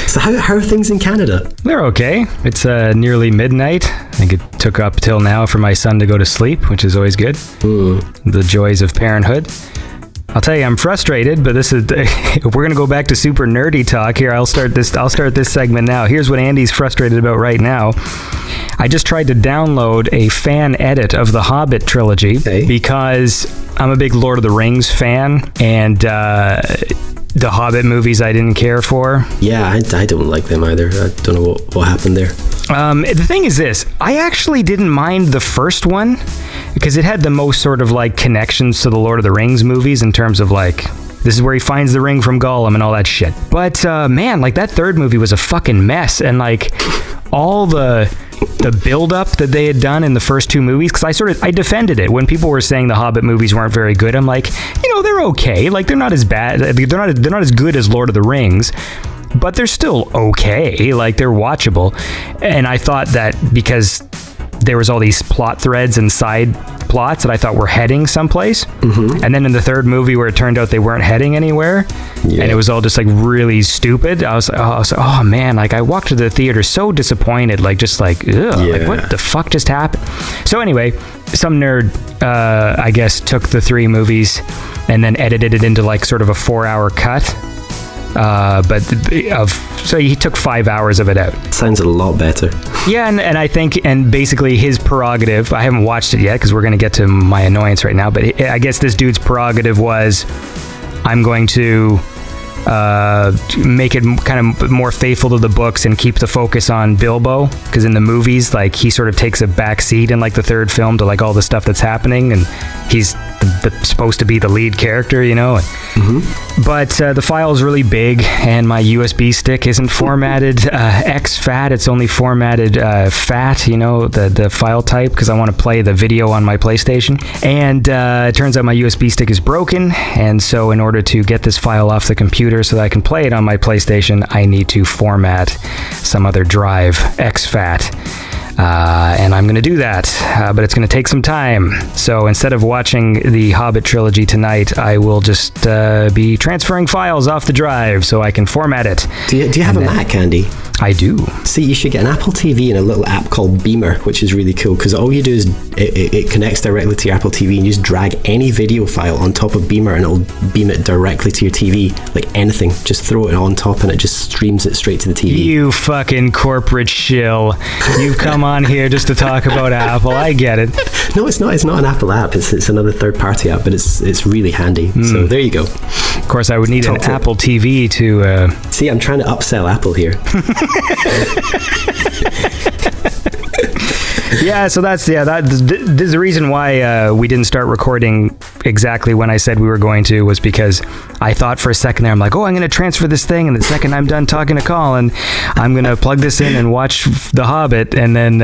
So how are things in Canada? They're okay. It's nearly midnight. I think it took up till now for my son to go to sleep, which is always good. The joys of parenthood. I'll tell you, I'm frustrated, but this is if we're gonna go back to super nerdy talk here. I'll start this segment now. Here's what Andy's frustrated about right now. I just tried to download a fan edit of the Hobbit trilogy because I'm a big Lord of the Rings fan, and the Hobbit movies I didn't care for. Yeah, I don't like them either. I don't know what happened there. The thing is this, I actually didn't mind the first one because it had the most sort of like connections to the Lord of the Rings movies in terms of like, this is where he finds the ring from Gollum and all that shit. But man, like that third movie was a fucking mess, and like all the build-up that they had done in the first two movies, because I defended it when people were saying the Hobbit movies weren't very good. I'm like, they're okay. Like, they're not as bad. They're not as good as Lord of the Rings, but they're still okay. Like, they're watchable. And I thought that because there was all these plot threads and side plots that I thought were heading someplace. And then in the third movie where it turned out they weren't heading anywhere, and it was all just like really stupid, I was like, oh man, like I walked to the theater so disappointed, like just like, ugh, like what the fuck just happened? So anyway, some nerd, I guess, took the three movies and then edited it into like sort of a 4-hour cut. So he took 5 hours of it out. Sounds a lot better. Yeah, and I think, and basically his prerogative, I haven't watched it yet because we're going to get to my annoyance right now, but I guess this dude's prerogative was, I'm going to make it kind of more faithful to the books and keep the focus on Bilbo, because in the movies, like, he sort of takes a back seat in like the third film to like all the stuff that's happening, and he's supposed to be the lead character, But the file is really big, and my USB stick isn't formatted exFAT. It's only formatted FAT, the file type, because I want to play the video on my PlayStation. And it turns out my USB stick is broken, and so in order to get this file off the computer so that I can play it on my PlayStation, I need to format some other drive, exFAT. And I'm going to do that, but it's going to take some time. So instead of watching the Hobbit trilogy tonight, I will just be transferring files off the drive so I can format it. Do you have a Mac, Andy? I do. See, you should get an Apple TV and a little app called Beamer, which is really cool, because all you do is it connects directly to your Apple TV, and you just drag any video file on top of Beamer and it'll beam it directly to your TV, like anything. Just throw it on top and it just streams it straight to the TV. You fucking corporate shill. You've come on here just to talk about Apple. I get it. No, it's not. It's not an Apple app. It's another third-party app, but it's really handy. So there you go. Of course, I would need an Apple TV to... See, I'm trying to upsell Apple here. Yeah, so this is the reason why we didn't start recording exactly when I said we were going to, was because I thought for a second there, I'm like, I'm going to transfer this thing, and the second I'm done talking to Colin, I'm going to plug this in and watch The Hobbit, and then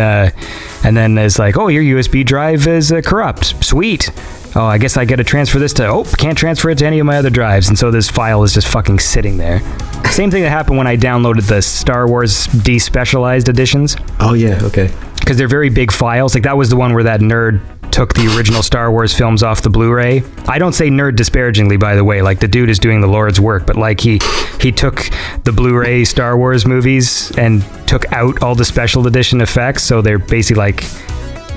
it's like, your USB drive is corrupt. Sweet. Oh, I guess I got to transfer this to, can't transfer it to any of my other drives, and so this file is just fucking sitting there. Same thing that happened when I downloaded the Star Wars despecialized editions. Oh yeah, okay. Because they're very big files. Like, that was the one where that nerd took the original Star Wars films off the Blu-ray. I don't say nerd disparagingly, by the way. Like, the dude is doing the Lord's work, but like he took the Blu-ray Star Wars movies and took out all the special edition effects, so they're basically like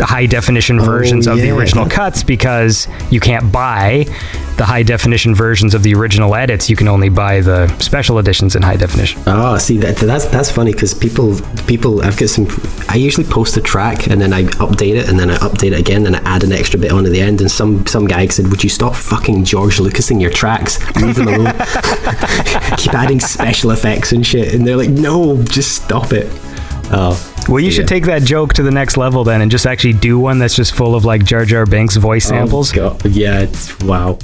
high definition versions of the original cuts, because you can't buy the high definition versions of the original edits. You can only buy the special editions in high definition. Oh, see, that's funny, because people, I've got some. I usually post a track and then I update it, and then I update it again, and I add an extra bit onto the end. And some guy said, "Would you stop fucking George Lucasing your tracks? Leave them alone. Keep adding special effects and shit." And they're like, "No, just stop it." Oh. Well, you should take that joke to the next level then, and just actually do one that's just full of like Jar Jar Binks voice samples. Oh, God. Yeah, wow.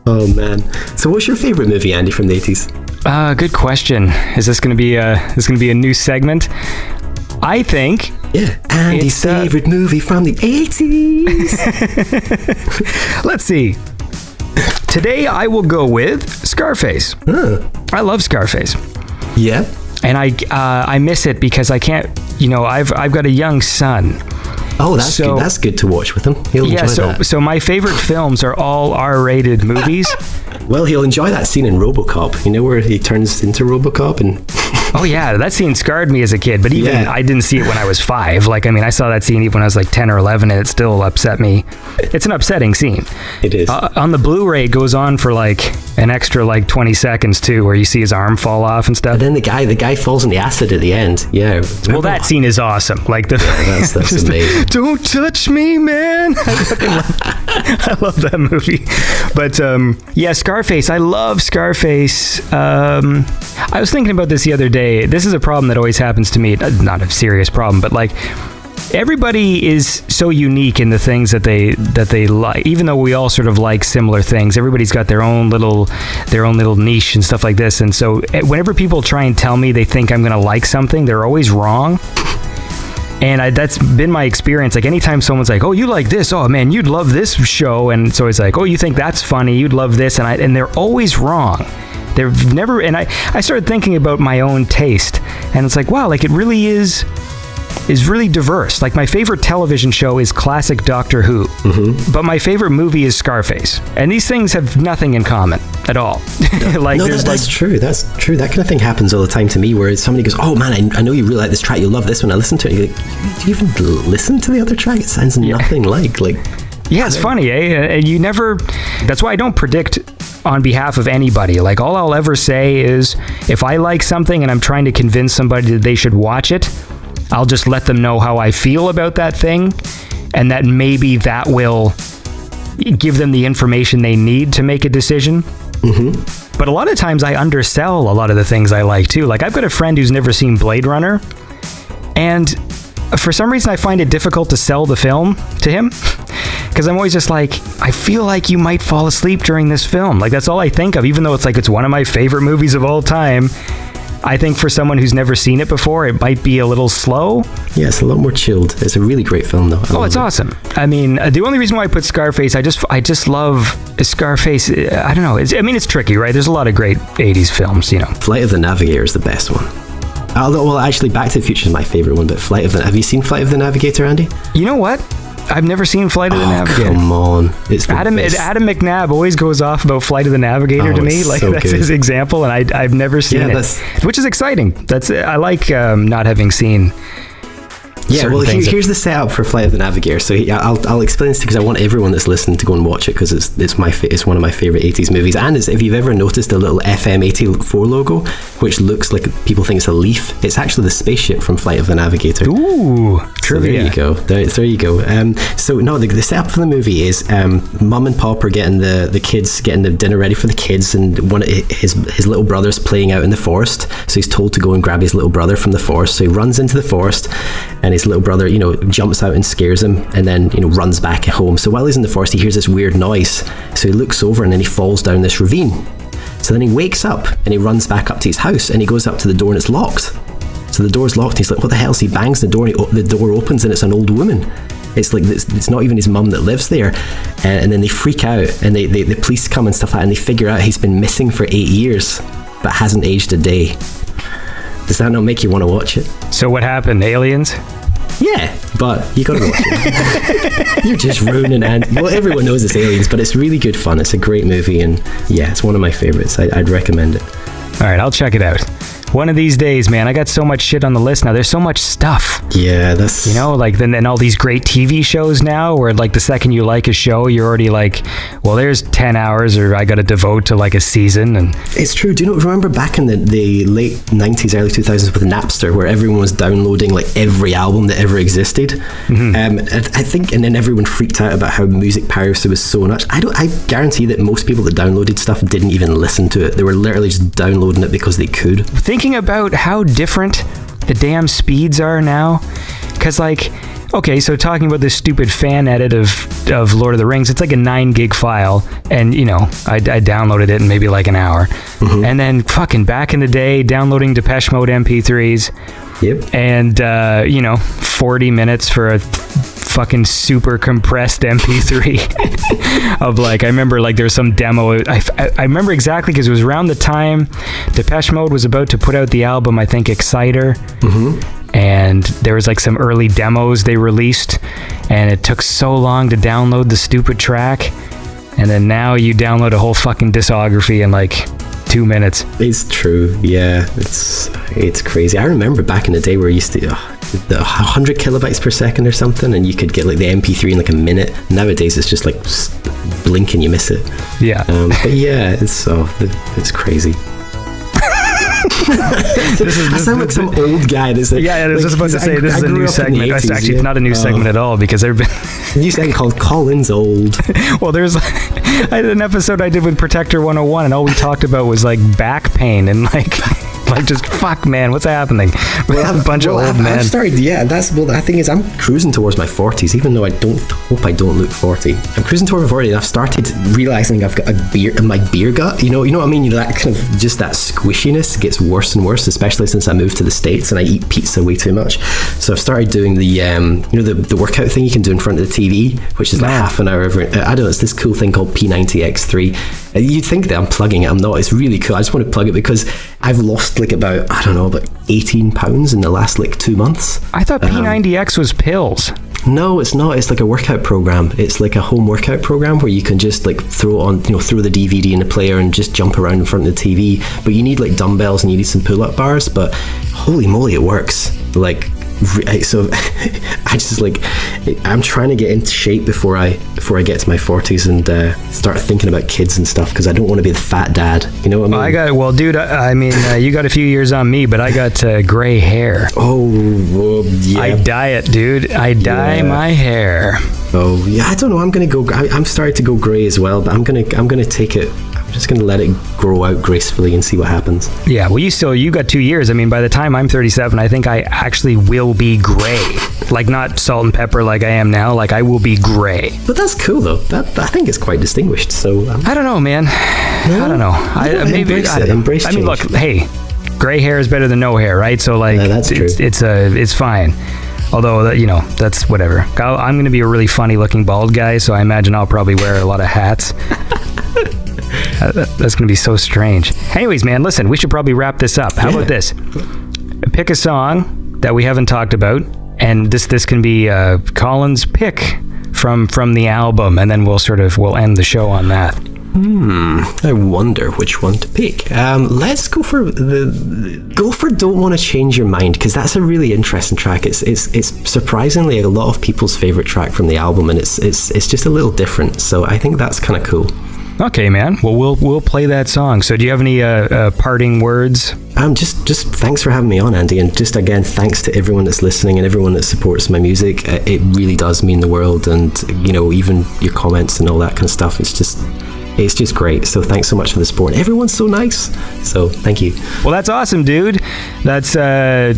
Oh man. So, what's your favorite movie, Andy, from the 80s? Good question. Is this going to be a new segment? I think. Yeah, Andy's favorite movie from the 80s. Let's see. Today I will go with Scarface. Huh. I love Scarface. Yeah. And I miss it because I can't, I've got a young son. Oh, that's good. That's good to watch with him. He'll enjoy that. So my favorite films are all R-rated movies. Well, he'll enjoy that scene in RoboCop. You know, where he turns into RoboCop and... Oh yeah, that scene scarred me as a kid, but even I didn't see it when I was 5. Like, I mean, I saw that scene even when I was like 10 or 11, and it still upset me. It's an upsetting scene. It is. On the Blu-ray, it goes on for like an extra like 20 seconds too, where you see his arm fall off and stuff. And then the guy falls in the acid at the end. Yeah. Well, that scene is awesome. Like that's amazing. Don't touch me, man. I love that movie. But yeah, Scarface. I love Scarface. I was thinking about this the other day. This is a problem that always happens to me. Not a serious problem, but like, everybody is so unique in the things that they like. Even though we all sort of like similar things, everybody's got their own little niche and stuff like this. And so whenever people try and tell me they think I'm going to like something, they're always wrong. And that's been my experience. Like, anytime someone's like, "Oh, you like this? Oh man, you'd love this show," and so it's like, "Oh, you think that's funny? You'd love this," and they're always wrong. They've never. And I started thinking about my own taste, and it's like, wow, like it really is really diverse. Like, my favorite television show is classic Doctor Who, but my favorite movie is Scarface, and these things have nothing in common at all. Like, no, that's true. That's true. That kind of thing happens all the time to me, where somebody goes, "Oh man, I know you really like this track. You love this one." I listen to it. And you're like, "Do you even listen to the other track? It sounds nothing like." Yeah, it's funny, eh? You never. That's why I don't predict on behalf of anybody. Like, all I'll ever say is, if I like something and I'm trying to convince somebody that they should watch it, I'll just let them know how I feel about that thing, and that maybe that will give them the information they need to make a decision. But a lot of times I undersell a lot of the things I like too. Like, I've got a friend who's never seen Bladerunner, and for some reason I find it difficult to sell the film to him, because I'm always just like, I feel like you might fall asleep during this film. Like, that's all I think of, even though it's one of my favorite movies of all time. I think for someone who's never seen it before, it might be a little slow. Yeah, it's a lot more chilled. It's a really great film, though. Oh, it's awesome. I mean, the only reason why I put Scarface, I just love Scarface. I don't know. It's tricky, right? There's a lot of great 80s films, Flight of the Navigator is the best one. Although, well, actually, Back to the Future is my favorite one, but have you seen Flight of the Navigator, Andy? You know what? I've never seen Flight of the Navigator. Come on. It's Adam McNabb always goes off about Flight of the Navigator to me. Like, so that's his example, and I've never seen it, which is exciting. I like not having seen. Yeah, well, here's the setup for Flight of the Navigator. So I'll explain this because I want everyone that's listening to go and watch it, because it's one of my favorite 80s movies. And if you've ever noticed the little FM84 logo, which looks like people think it's a leaf, it's actually the spaceship from Flight of the Navigator. Ooh, so there you go. There you go. So no, the setup for the movie is Mum and Pop are getting the kids, getting the dinner ready for the kids, and his little brother's playing out in the forest. So he's told to go and grab his little brother from the forest. So he runs into the forest, and his little brother, jumps out and scares him, and then, runs back at home. So while he's in the forest, he hears this weird noise. So he looks over, and then he falls down this ravine. So then he wakes up, and he runs back up to his house, and he goes up to the door, and it's locked. So the door's locked, and he's like, what the hell? So he bangs the door, and the door opens, and it's an old woman. It's like, it's not even his mum that lives there. And then they freak out, and the police come and stuff like that, and they figure out he's been missing for 8 years, but hasn't aged a day. Does that not make you want to watch it? So what happened? Aliens? Yeah, but you gotta watch it. You're just ruining it. Well, everyone knows it's aliens, but it's really good fun. It's a great movie, and yeah, it's one of my favorites. I'd recommend it. All right, I'll check it out. One of these days, man, I got so much shit on the list now. There's so much stuff. Yeah, that's... You know, like then all these great TV shows now where like the second you like a show, you're already like, well, there's 10 hours or I got to devote to like a season. And it's true. Do you remember back in the late 90s, early 2000s with Napster where everyone was downloading like every album that ever existed? I think, and then everyone freaked out about how music piracy was so much. I guarantee that most people that downloaded stuff didn't even listen to it. They were literally just downloading it because they could. Thinking about how different the damn speeds are now, because like, okay, so talking about this stupid fan edit of Lord of the Rings, it's like a 9 gig file, and you know, I downloaded it in maybe like an hour, and then fucking back in the day, downloading Depeche Mode MP3s, and you know, 40 minutes for a fucking super compressed MP3 of like, I remember like there was some demo. I remember exactly because it was around the time Depeche Mode was about to put out the album, I think Exciter, and there was like some early demos they released, and it took so long to download the stupid track, and then now you download a whole fucking discography in like 2 minutes. It's true, yeah. It's crazy. I remember back in the day where you used to 100 kilobytes per second or something, and you could get like the MP3 in like a minute. Nowadays it's just like blink and you miss it. Yeah. But yeah, it's crazy. I sound like some old guy. That's like, I was just about to say, this is a new segment. It's not a new segment at all, because there's been a new segment called Colin's Old. Well, I had an episode I did with Protector 101, and all we talked about was like back pain and like just fuck, man, what's happening? A bunch of old men. I've started, the thing is, I'm cruising towards my 40s, even though I hope I don't look 40. I'm cruising toward my 40, and I've started realizing I've got my beer gut. You know what I mean? You know, that kind of just that squishiness gets worse and worse, especially since I moved to the States and I eat pizza way too much. So I've started doing the the workout thing you can do in front of the TV, which is like half an hour every. I don't know. It's this cool thing called P90X3. You'd think that I'm plugging it. I'm not. It's really cool. I just want to plug it because I've lost like about 18 pounds in the last like 2 months. I thought P90X was pills. No, it's not. It's like a workout program. It's like a home workout program where you can just like throw the DVD in the player and just jump around in front of the TV. But you need like dumbbells and you need some pull-up bars. But holy moly, it works. Like, so I just like, I'm trying to get into shape before I get to my 40s and start thinking about kids and stuff, because I don't want to be the fat dad. You know what I mean? Dude, you got a few years on me, but I got gray hair. Oh, well, yeah. I dye it, dude. I dye my hair. Oh, yeah. I don't know. I'm gonna go. I'm starting to go gray as well, but I'm gonna take it. I'm just gonna let it grow out gracefully and see what happens. Yeah. Well, you got 2 years. I mean, by the time I'm 37, I think I actually will be gray. Like not salt and pepper like I am now. Like I will be gray. But that's cool though. That I think is quite distinguished. So I don't know, man. I don't know. Embrace I mean, look. Hey, gray hair is better than no hair, right? So like, that's true. It's fine. Although, that's whatever. I'm going to be a really funny looking bald guy, so I imagine I'll probably wear a lot of hats. That's going to be so strange. Anyways, man, listen, we should probably wrap this up. How about this? Pick a song that we haven't talked about, and this can be Colin's pick from the album, and then we'll end the show on that. I wonder which one to pick. Let's go for Don't Want to Change Your Mind, because that's a really interesting track. It's surprisingly a lot of people's favorite track from the album, and it's just a little different. So I think that's kind of cool. Okay, man. Well, we'll play that song. So do you have any parting words? Just thanks for having me on, Andy, and just again thanks to everyone that's listening and everyone that supports my music. It really does mean the world, and even your comments and all that kind of stuff. It's just great. So thanks so much for the support. Everyone's so nice. So thank you. Well, that's awesome, dude. That's a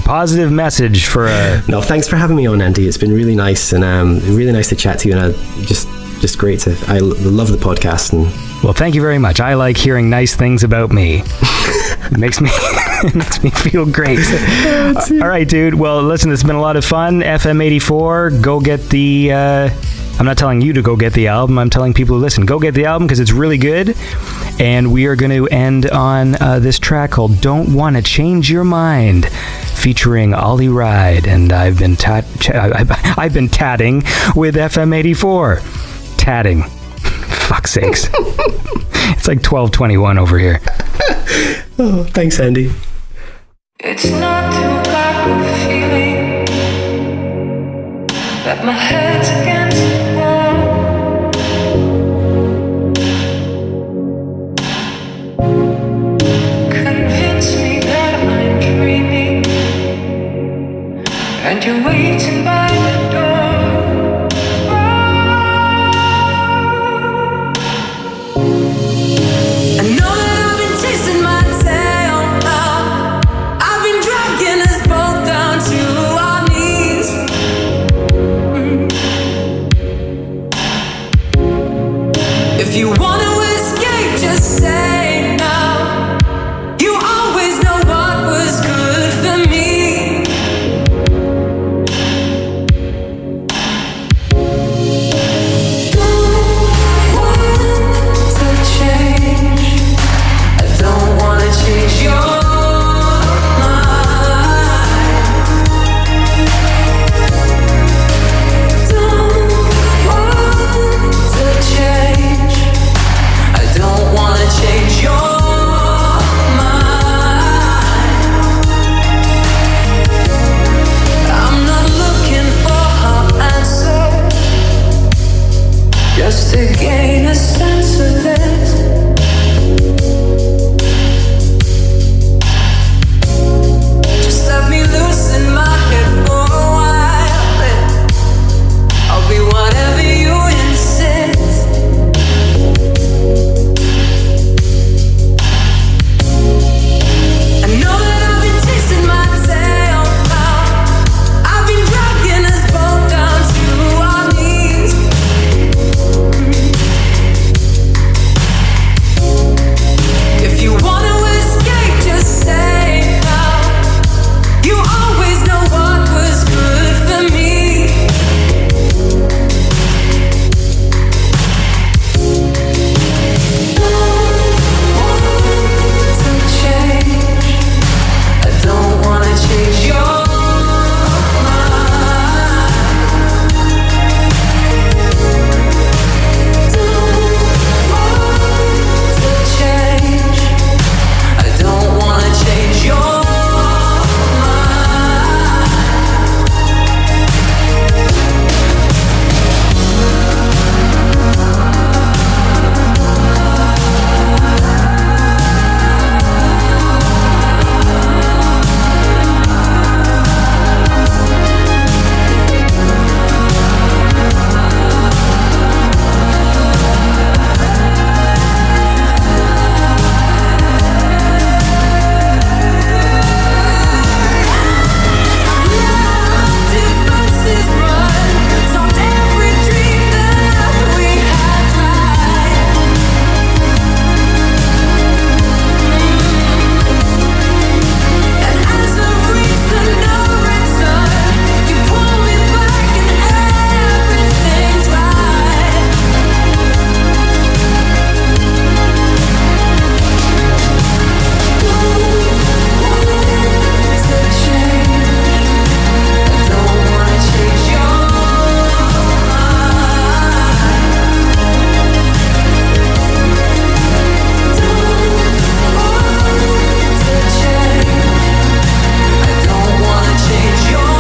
positive message for No, thanks for having me on, Andy. It's been really nice, and really nice to chat to you, and just great I love the podcast. And well, thank you very much. I like hearing nice things about me. It makes me feel great. All right, dude. Well, listen, it's been a lot of fun. FM84, go get the I'm not telling you to go get the album. I'm telling people who listen, go get the album because it's really good. And we are going to end on this track called Don't Want to Change Your Mind, featuring Ollie Ride. And I've been I've been tatting with FM84. Tatting. Fuck's sakes. It's like 12:21 over here. Oh, thanks, Andy. It's not too black of a feeling that my head's against the wall. Convince me that I'm dreaming, and you're waiting by the door. I know that I've been chasing my tail now. I've been dragging us both down to our knees. If you want to escape, just say now. You always know what was good for me. Don't want to change. I don't want to change your mind. Don't want to change. I don't want to change your mind. I'm not looking for half answers, just to gain a sense of this. Just let me loosen my head for a while, and I'll be whatever you insist. I know that I've been chasing my tail now. I've been dragging us both down to our knees. If you want to escape, just say now. You always know what was good for me. I don't want to change your mind. Don't want to change. I don't want to change your defenses run. Don't every dream that we had tried. And as I reach the no return, you pull me back and everything's right. Don't want to change. I don't want to change your mind. Don't want to change. I don't want to change your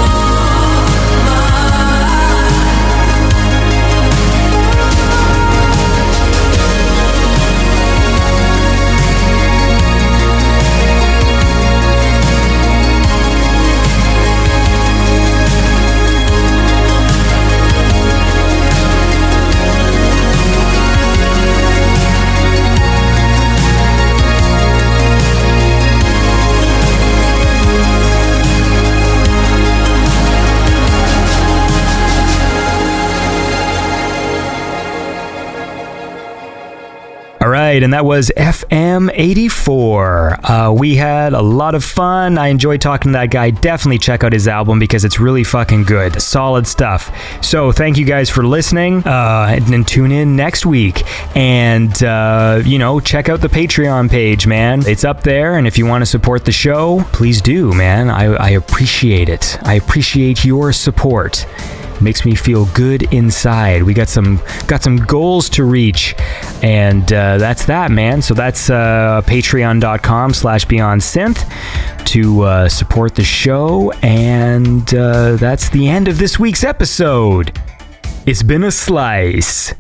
All right, and that was FM84. We had a lot of fun. I enjoyed talking to that guy. Definitely check out his album because it's really fucking good. Solid stuff. So thank you guys for listening, and tune in next week. And, check out the Patreon page, man. It's up there, and if you want to support the show, please do, man. I appreciate it. I appreciate your support. Makes me feel good inside. We got some goals to reach, and that's that, man. So that's patreon.com/BeyondSynth to support the show, and that's the end of this week's episode. It's been a slice.